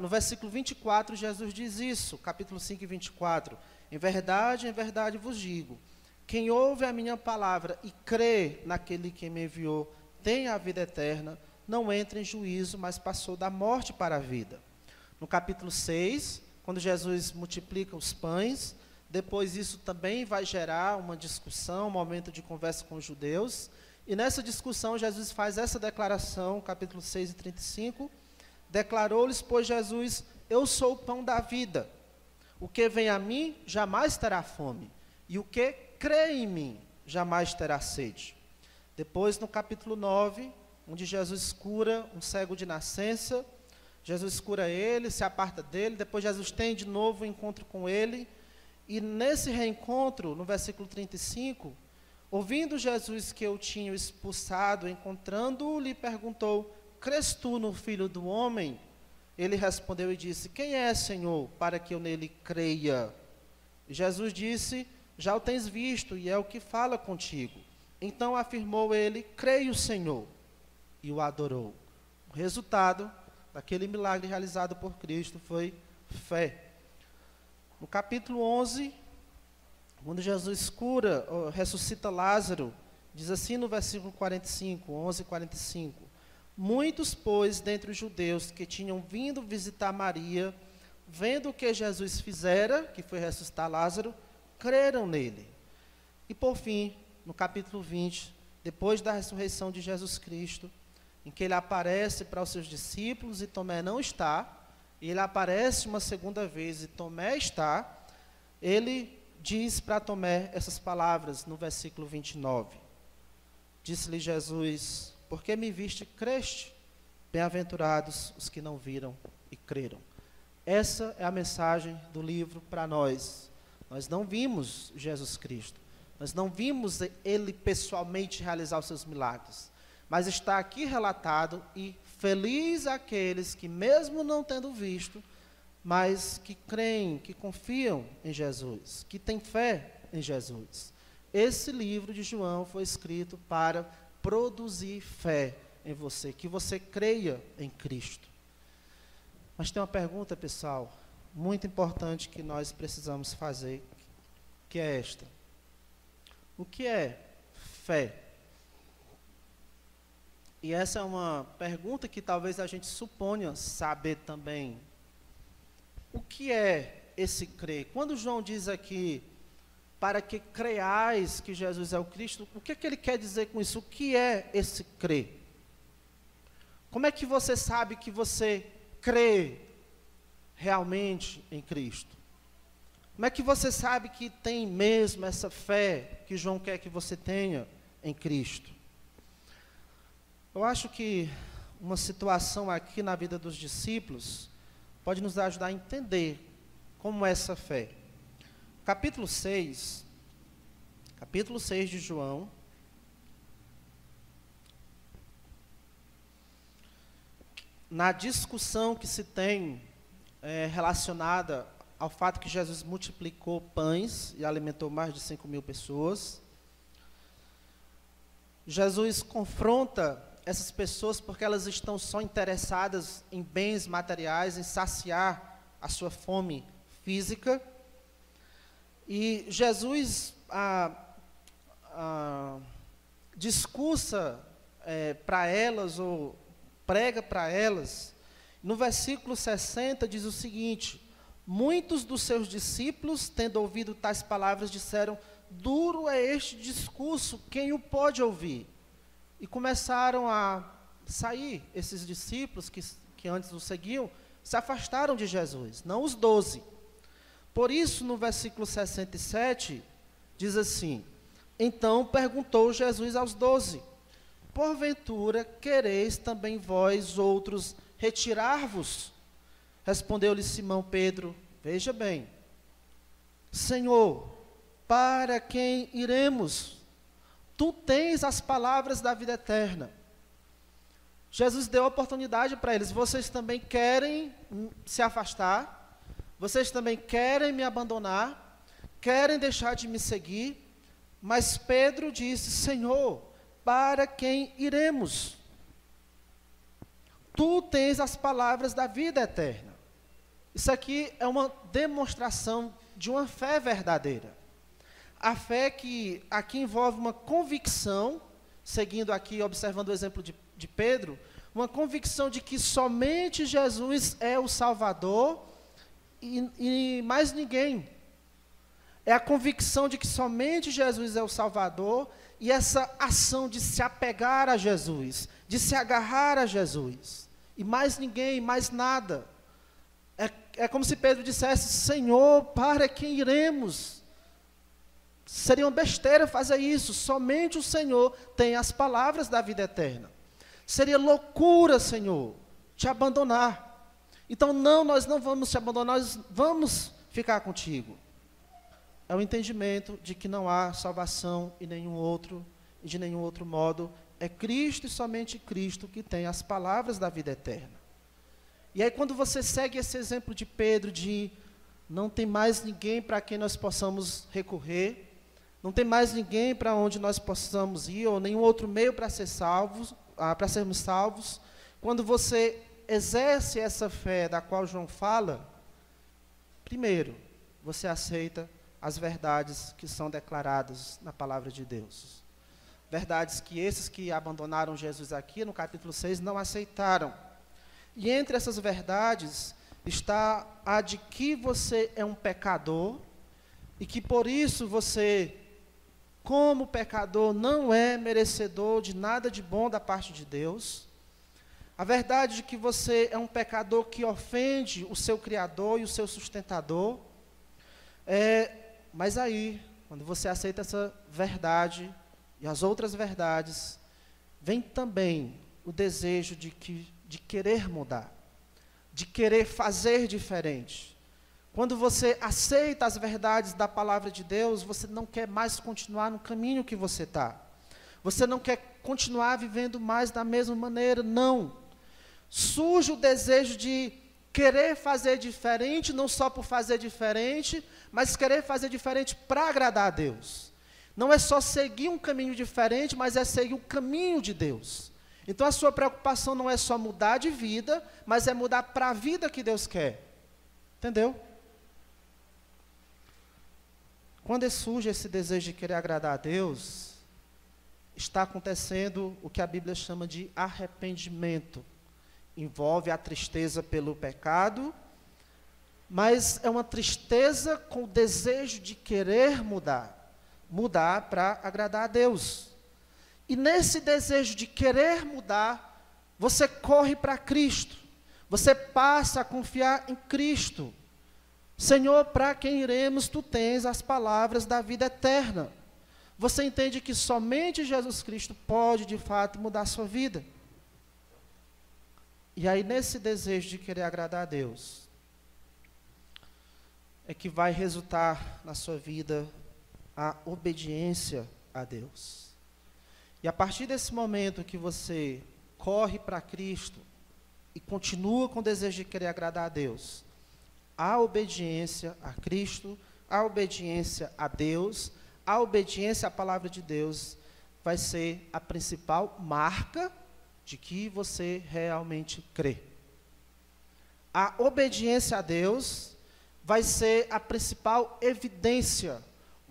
no versículo 24, Jesus diz isso, capítulo 5 e 24: em verdade vos digo, quem ouve a minha palavra e crê naquele que me enviou, tem a vida eterna, não entra em juízo, mas passou da morte para a vida. No capítulo 6, quando Jesus multiplica os pães, depois isso também vai gerar uma discussão, um momento de conversa com os judeus. E nessa discussão Jesus faz essa declaração, capítulo 6 e 35, declarou-lhes, pois Jesus: eu sou o pão da vida, o que vem a mim jamais terá fome, e o que crê em mim jamais terá sede. Depois, no capítulo 9, onde Jesus cura um cego de nascença, Jesus cura ele, se aparta dele, depois Jesus tem de novo um encontro com ele, e nesse reencontro, no versículo 35, ouvindo Jesus que eu tinha expulsado, encontrando-o, lhe perguntou: crês tu no Filho do Homem? Ele respondeu e disse: quem é, Senhor, para que eu nele creia? E Jesus disse: já o tens visto, e é o que fala contigo. Então afirmou ele: creio, Senhor, e o adorou. O resultado daquele milagre realizado por Cristo foi fé. No capítulo 11, quando Jesus cura, ressuscita Lázaro, diz assim no versículo 45, 11:45: muitos, pois, dentre os judeus que tinham vindo visitar Maria, vendo o que Jesus fizera, que foi ressuscitar Lázaro, creram nele. E por fim, no capítulo 20, depois da ressurreição de Jesus Cristo, em que ele aparece para os seus discípulos e Tomé não está, e ele aparece uma segunda vez e Tomé está, ele diz para Tomé essas palavras no versículo 29. Disse-lhe Jesus: porque me viste, creste? Bem-aventurados os que não viram e creram. Essa é a mensagem do livro para nós. Nós não vimos Jesus Cristo, nós não vimos ele pessoalmente realizar os seus milagres, mas está aqui relatado, e feliz aqueles que mesmo não tendo visto, mas que creem, que confiam em Jesus, que têm fé em Jesus. Esse livro de João foi escrito para produzir fé em você, que você creia em Cristo. Mas tem uma pergunta, pessoal, muito importante que nós precisamos fazer, que é esta: o que é fé? E essa é uma pergunta que talvez a gente suponha saber também. O que é esse crer? Quando João diz aqui, para que creais que Jesus é o Cristo, o que é que ele quer dizer com isso? O que é esse crer? Como é que você sabe que você crê realmente em Cristo? Como é que você sabe que tem mesmo essa fé que João quer que você tenha em Cristo? Eu acho que uma situação aqui na vida dos discípulos pode nos ajudar a entender como é essa fé. Capítulo 6, capítulo 6 de João. Na discussão que se tem relacionada ao fato que Jesus multiplicou pães e alimentou mais de 5.000 pessoas, Jesus confronta essas pessoas porque elas estão só interessadas em bens materiais, em saciar a sua fome física. E Jesus discursa para elas, ou prega para elas. No versículo 60 diz o seguinte: muitos dos seus discípulos, tendo ouvido tais palavras, disseram: duro é este discurso, quem o pode ouvir? E começaram a sair, esses discípulos que antes o seguiam, se afastaram de Jesus, não os 12. Por isso, no versículo 67, diz assim: então perguntou Jesus aos 12, porventura quereis também vós outros retirar-vos? Respondeu-lhe Simão Pedro: veja bem, Senhor, para quem iremos? Tu tens as palavras da vida eterna. Jesus deu a oportunidade para eles: vocês também querem se afastar? Vocês também querem me abandonar? Querem deixar de me seguir? Mas Pedro disse: Senhor, para quem iremos? Tu tens as palavras da vida eterna. Isso aqui é uma demonstração de uma fé verdadeira. A fé que aqui envolve uma convicção, seguindo aqui, observando o exemplo de Pedro, uma convicção de que somente Jesus é o Salvador e mais ninguém. É a convicção de que somente Jesus é o Salvador e essa ação de se apegar a Jesus, de se agarrar a Jesus. E mais ninguém, mais nada. É como se Pedro dissesse: Senhor, para quem iremos? Seria uma besteira fazer isso. Somente o Senhor tem as palavras da vida eterna. Seria loucura, Senhor, te abandonar. Então, não, nós não vamos te abandonar, nós vamos ficar contigo. É o entendimento de que não há salvação em nenhum outro, e de nenhum outro modo. É Cristo e somente Cristo que tem as palavras da vida eterna. E aí, quando você segue esse exemplo de Pedro, de não tem mais ninguém para quem nós possamos recorrer, não tem mais ninguém para onde nós possamos ir, ou nenhum outro meio para para sermos salvos. Quando você exerce essa fé da qual João fala, primeiro, você aceita as verdades que são declaradas na palavra de Deus. Verdades que esses que abandonaram Jesus aqui no capítulo 6 não aceitaram. E entre essas verdades está a de que você é um pecador e que por isso você, como pecador, não é merecedor de nada de bom da parte de Deus. A verdade de que você é um pecador que ofende o seu Criador e o seu sustentador. Mas aí, quando você aceita essa verdade e as outras verdades, vem também o desejo de querer mudar, de querer fazer diferente. Quando você aceita as verdades da palavra de Deus, você não quer mais continuar no caminho que você está. Você não quer continuar vivendo mais da mesma maneira, não. Surge o desejo de querer fazer diferente, não só por fazer diferente, mas querer fazer diferente para agradar a Deus. Não é só seguir um caminho diferente, mas é seguir o caminho de Deus. Então a sua preocupação não é só mudar de vida, mas é mudar para a vida que Deus quer. Entendeu? Quando surge esse desejo de querer agradar a Deus, está acontecendo o que a Bíblia chama de arrependimento. Envolve a tristeza pelo pecado, mas é uma tristeza com o desejo de querer mudar para agradar a Deus. E nesse desejo de querer mudar, você corre para Cristo, você passa a confiar em Cristo. Senhor, para quem iremos? Tu tens as palavras da vida eterna. Você entende que somente Jesus Cristo pode, de fato, mudar a sua vida. E aí, nesse desejo de querer agradar a Deus, é que vai resultar na sua vida a obediência a Deus. E a partir desse momento que você corre para Cristo e continua com o desejo de querer agradar a Deus, a obediência a Cristo, a obediência a Deus, a obediência à palavra de Deus vai ser a principal marca de que você realmente crê. A obediência a Deus vai ser a principal evidência,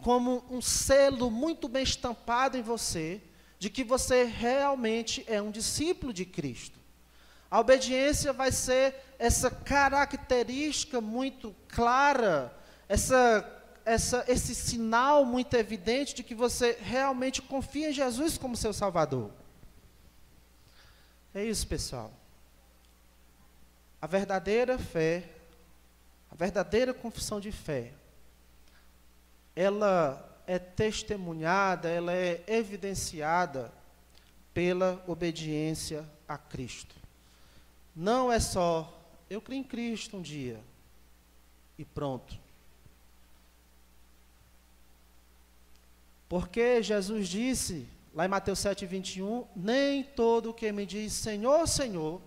como um selo muito bem estampado em você, de que você realmente é um discípulo de Cristo. A obediência vai ser essa característica muito clara, esse sinal muito evidente de que você realmente confia em Jesus como seu Salvador. É isso, pessoal. A verdadeira fé, a verdadeira confissão de fé, ela é testemunhada, ela é evidenciada pela obediência a Cristo. Não é só, eu creio em Cristo um dia, e pronto. Porque Jesus disse, lá em Mateus 7:21, nem todo que me diz Senhor, Senhor,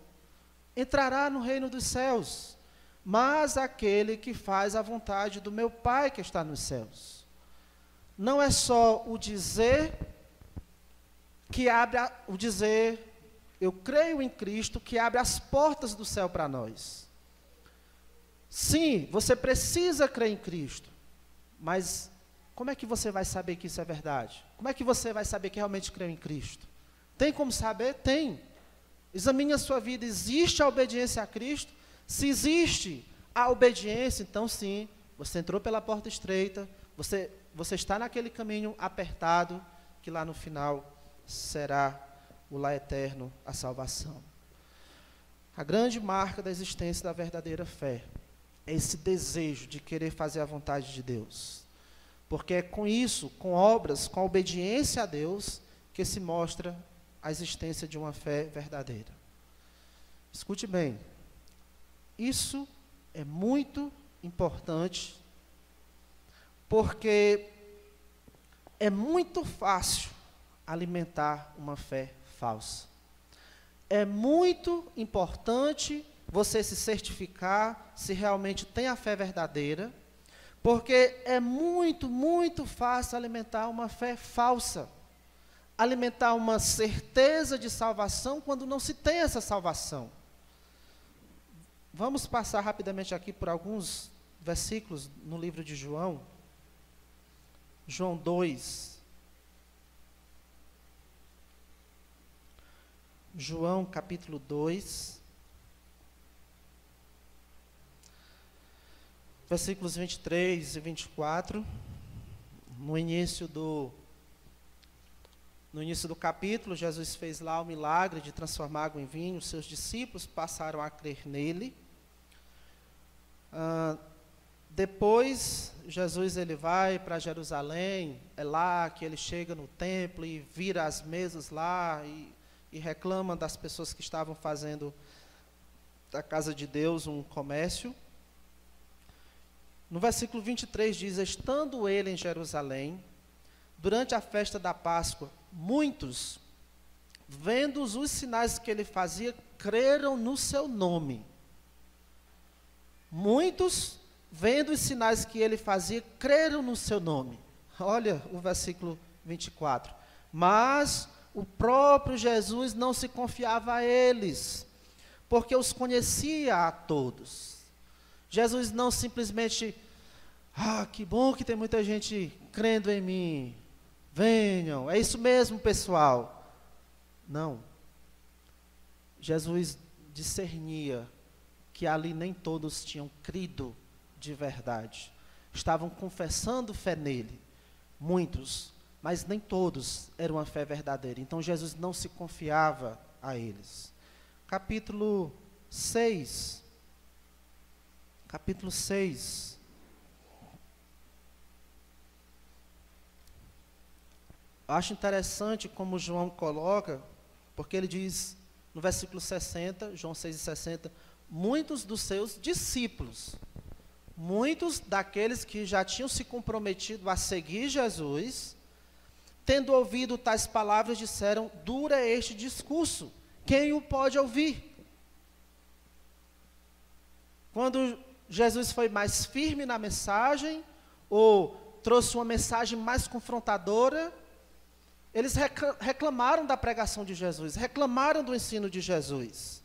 entrará no reino dos céus, mas aquele que faz a vontade do meu Pai que está nos céus. Não é só o dizer que abre, o dizer, eu creio em Cristo, que abre as portas do céu para nós. Sim, você precisa crer em Cristo, mas como é que você vai saber que isso é verdade? Como é que você vai saber que realmente creu em Cristo? Tem como saber? Tem. Examine a sua vida, existe a obediência a Cristo? Se existe a obediência, então sim, você entrou pela porta estreita, você está naquele caminho apertado, que lá no final será o lá eterno, a salvação. A grande marca da existência da verdadeira fé é esse desejo de querer fazer a vontade de Deus. Porque é com isso, com obras, com a obediência a Deus, que se mostra a existência de uma fé verdadeira. Escute bem, isso é muito importante, porque é muito fácil alimentar uma fé falsa. É muito importante você se certificar se realmente tem a fé verdadeira, porque é muito, muito fácil alimentar uma fé falsa. Alimentar uma certeza de salvação quando não se tem essa salvação. Vamos passar rapidamente aqui por alguns versículos no livro de João. João 2. João capítulo 2. Versículos 23 e 24. No início do capítulo, Jesus fez lá o milagre de transformar água em vinho. Os seus discípulos passaram a crer nele. Depois, Jesus ele vai para Jerusalém. É lá que ele chega no templo e vira as mesas lá e reclama das pessoas que estavam fazendo da casa de Deus um comércio. No versículo 23 diz, estando ele em Jerusalém, durante a festa da Páscoa, muitos, vendo os sinais que ele fazia, creram no seu nome. Muitos, vendo os sinais que ele fazia, creram no seu nome. Olha o versículo 24. Mas o próprio Jesus não se confiava a eles, porque os conhecia a todos. Jesus não simplesmente, que bom que tem muita gente crendo em mim. Venham, é isso mesmo, pessoal. Não. Jesus discernia que ali nem todos tinham crido de verdade. Estavam confessando fé nele. Muitos, mas nem todos eram uma fé verdadeira. Então Jesus não se confiava a eles. Capítulo 6. Capítulo 6. Acho interessante como João coloca, porque ele diz no versículo 60, João 6:60, muitos dos seus discípulos. muitos daqueles que já tinham se comprometido a seguir Jesus, tendo ouvido tais palavras, disseram: dura é este discurso, quem o pode ouvir? Quando Jesus foi mais firme na mensagem, ou trouxe uma mensagem mais confrontadora, eles reclamaram da pregação de Jesus, reclamaram do ensino de Jesus.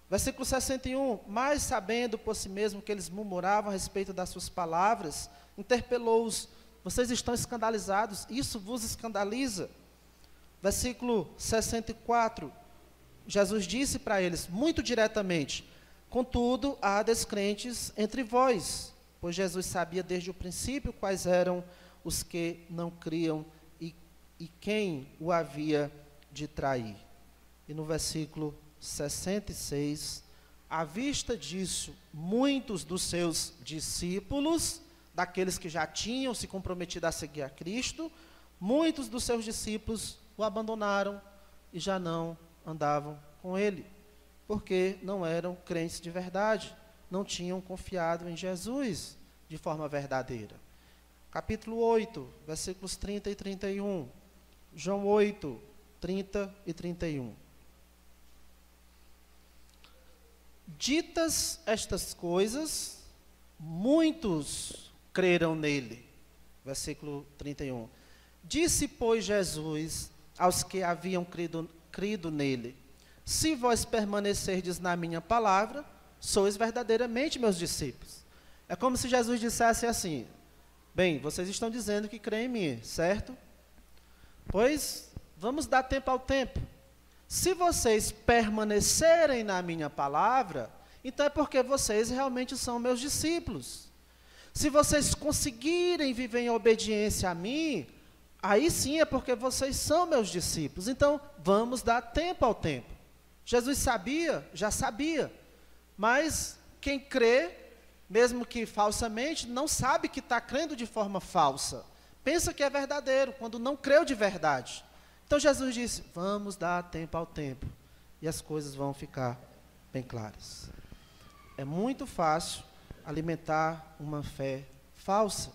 Versículo 61, mas sabendo por si mesmo que eles murmuravam a respeito das suas palavras, interpelou-os: vocês estão escandalizados, isso vos escandaliza? Versículo 64, Jesus disse para eles, muito diretamente: contudo, há descrentes entre vós, pois Jesus sabia desde o princípio quais eram os que não criam e quem o havia de trair. E no versículo 66, à vista disso, muitos dos seus discípulos, daqueles que já tinham se comprometido a seguir a Cristo, muitos dos seus discípulos o abandonaram e já não andavam com ele, porque não eram crentes de verdade, não tinham confiado em Jesus de forma verdadeira. Capítulo 8, versículos 30 e 31. João 8, 30 e 31. Ditas estas coisas, muitos creram nele. Versículo 31. Disse, pois, Jesus aos que haviam crido nele: se vós permanecerdes na minha palavra, sois verdadeiramente meus discípulos. É como se Jesus dissesse assim: bem, vocês estão dizendo que creem em mim, certo? Pois vamos dar tempo ao tempo. Se vocês permanecerem na minha palavra, então é porque vocês realmente são meus discípulos. Se vocês conseguirem viver em obediência a mim, aí sim é porque vocês são meus discípulos. Então, vamos dar tempo ao tempo. Jesus sabia, já sabia, mas quem crê, mesmo que falsamente, não sabe que está crendo de forma falsa. Pensa que é verdadeiro, quando não creu de verdade. Então Jesus disse: vamos dar tempo ao tempo, e as coisas vão ficar bem claras. É muito fácil alimentar uma fé falsa,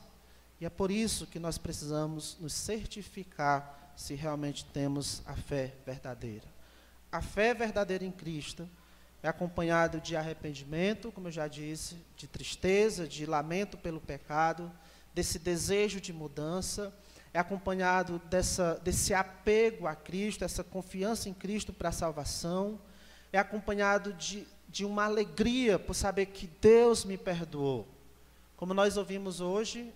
e é por isso que nós precisamos nos certificar se realmente temos a fé verdadeira. A fé verdadeira em Cristo é acompanhada de arrependimento, como eu já disse, de tristeza, de lamento pelo pecado, desse desejo de mudança, é acompanhado desse apego a Cristo, essa confiança em Cristo para a salvação, é acompanhado de uma alegria por saber que Deus me perdoou. Como nós ouvimos hoje,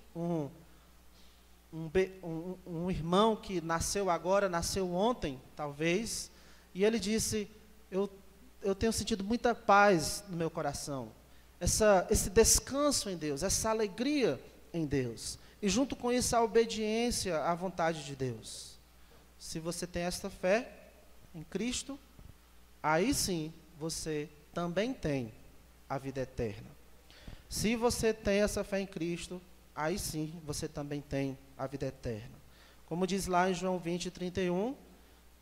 um irmão que nasceu agora, nasceu ontem, talvez, e ele disse: eu tenho sentido muita paz no meu coração, esse descanso em Deus, essa alegria em Deus, e junto com isso a obediência à vontade de Deus. Se você tem esta fé em Cristo, aí sim você também tem a vida eterna. Se você tem essa fé em Cristo, aí sim você também tem a vida eterna. Como diz lá em João 20, 31,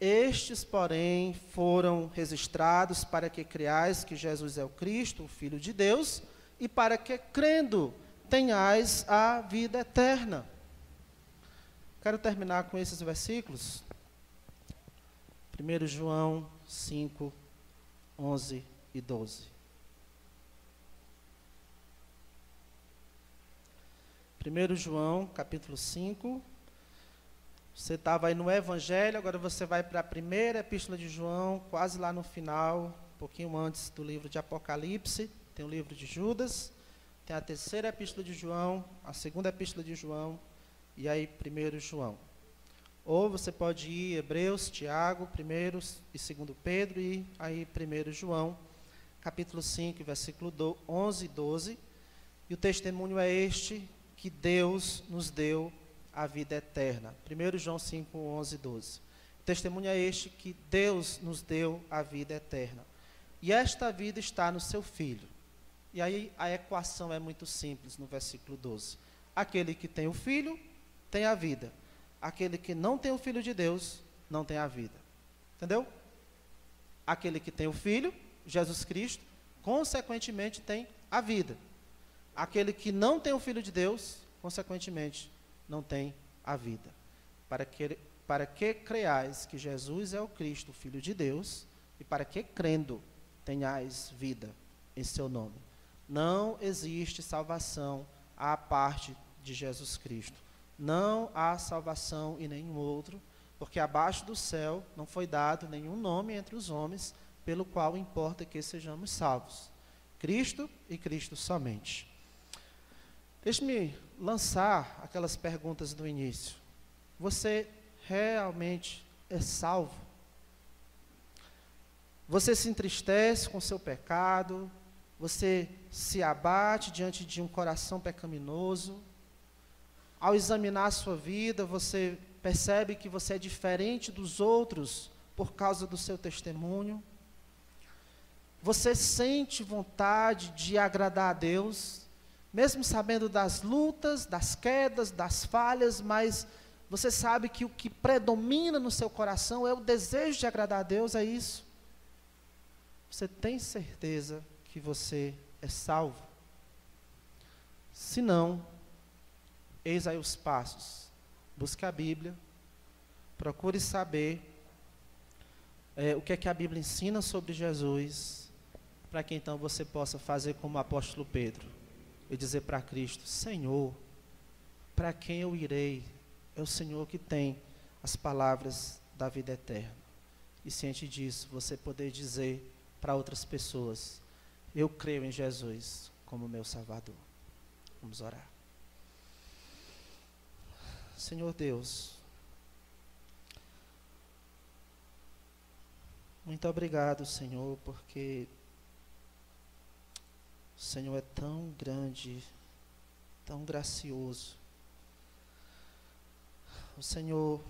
estes, porém, foram registrados para que creiais que Jesus é o Cristo, o Filho de Deus, e para que, crendo, tenhais a vida eterna. Quero terminar com esses versículos. 1 João 5, 11 e 12. 1 João, capítulo 5. Você estava aí no Evangelho, agora você vai para a primeira epístola de João, quase lá no final, um pouquinho antes do livro de Apocalipse. Tem o livro de Judas, tem a terceira epístola de João, a segunda epístola de João, e aí 1 João. Ou você pode ir Hebreus, Tiago, 1 e 2 Pedro, e aí 1 João, capítulo 5, versículo 11 e 12. E o testemunho é este, que Deus nos deu a vida eterna. 1 João 5, 11 e 12. O testemunho é este, que Deus nos deu a vida eterna. E esta vida está no seu Filho. E aí a equação é muito simples no versículo 12. Aquele que tem o Filho, tem a vida. Aquele que não tem o Filho de Deus, não tem a vida. Entendeu? Aquele que tem o Filho, Jesus Cristo, consequentemente tem a vida. aquele que não tem o Filho de Deus, consequentemente, não tem a vida. Para que creiais que Jesus é o Cristo, o Filho de Deus, e para que crendo tenhais vida em seu nome. Não existe salvação à parte de Jesus Cristo. Não há salvação em nenhum outro, porque abaixo do céu não foi dado nenhum nome entre os homens, pelo qual importa que sejamos salvos. Cristo e Cristo somente. Deixe-me lançar aquelas perguntas do início. Você realmente é salvo? Você se entristece com o seu pecado? Você se abate diante de um coração pecaminoso? Ao examinar a sua vida, você percebe que você é diferente dos outros por causa do seu testemunho? Você sente vontade de agradar a Deus, mesmo sabendo das lutas, das quedas, das falhas, mas você sabe que o que predomina no seu coração é o desejo de agradar a Deus, é isso? Você tem certeza que você é salvo? Se não, eis aí os passos. Busque a Bíblia, procure saber o que é que a Bíblia ensina sobre Jesus, para que então você possa fazer como o apóstolo Pedro, e dizer para Cristo: Senhor, para quem eu irei? É o Senhor que tem as palavras da vida eterna. E ciente disso, você poder dizer para outras pessoas: eu creio em Jesus como meu Salvador. Vamos orar. Senhor Deus, muito obrigado, Senhor, porque o Senhor é tão grande, tão gracioso. O Senhor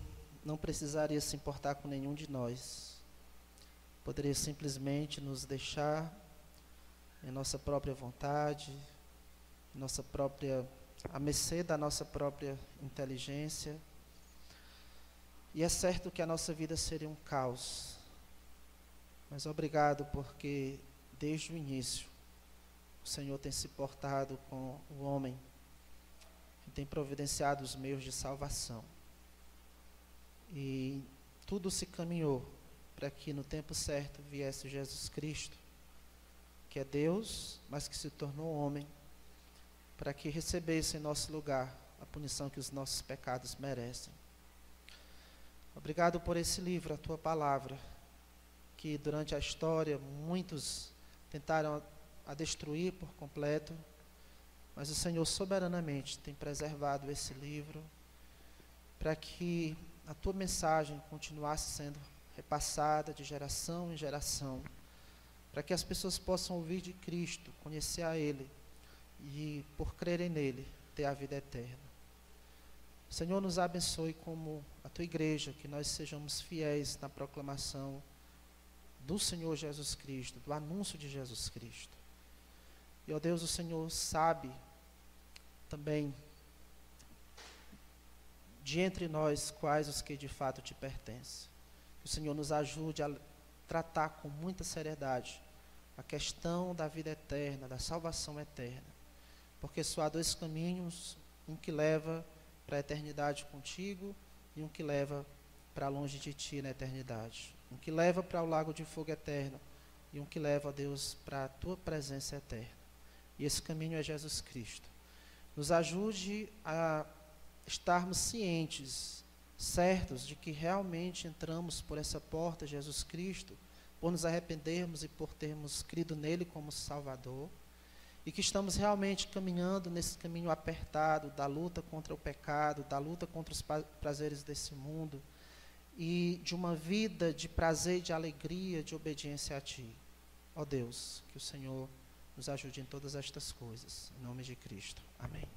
não precisaria se importar com nenhum de nós. Poderia simplesmente nos deixar em nossa própria vontade, à mercê da nossa própria inteligência. E é certo que a nossa vida seria um caos. Mas obrigado porque desde o início o Senhor tem se portado com o homem e tem providenciado os meios de salvação. E tudo se caminhou para que no tempo certo viesse Jesus Cristo, que é Deus, mas que se tornou homem, para que recebesse em nosso lugar a punição que os nossos pecados merecem. Obrigado por esse livro, a Tua Palavra, que durante a história muitos tentaram a destruir por completo, mas o Senhor soberanamente tem preservado esse livro para que a Tua mensagem continuasse sendo repassada de geração em geração, para que as pessoas possam ouvir de Cristo, conhecer a Ele e, por crerem nele, ter a vida eterna. O Senhor nos abençoe como a Tua igreja, que nós sejamos fiéis na proclamação do Senhor Jesus Cristo, do anúncio de Jesus Cristo. E, ó Deus, o Senhor sabe também de entre nós quais os que de fato Te pertencem. Que o Senhor nos ajude a tratar com muita seriedade a questão da vida eterna, da salvação eterna. Porque só há dois caminhos, um que leva para a eternidade contigo e um que leva para longe de Ti na eternidade. Um que leva para o lago de fogo eterno e um que leva, ó Deus, para a Tua presença eterna. E esse caminho é Jesus Cristo. Nos ajude a estarmos cientes, certos de que realmente entramos por essa porta, Jesus Cristo, por nos arrependermos e por termos crido nele como Salvador, e que estamos realmente caminhando nesse caminho apertado da luta contra o pecado, da luta contra os prazeres desse mundo, e de uma vida de prazer, de alegria, de obediência a Ti. Ó Deus, que o Senhor nos ajude em todas estas coisas. Em nome de Cristo. Amém.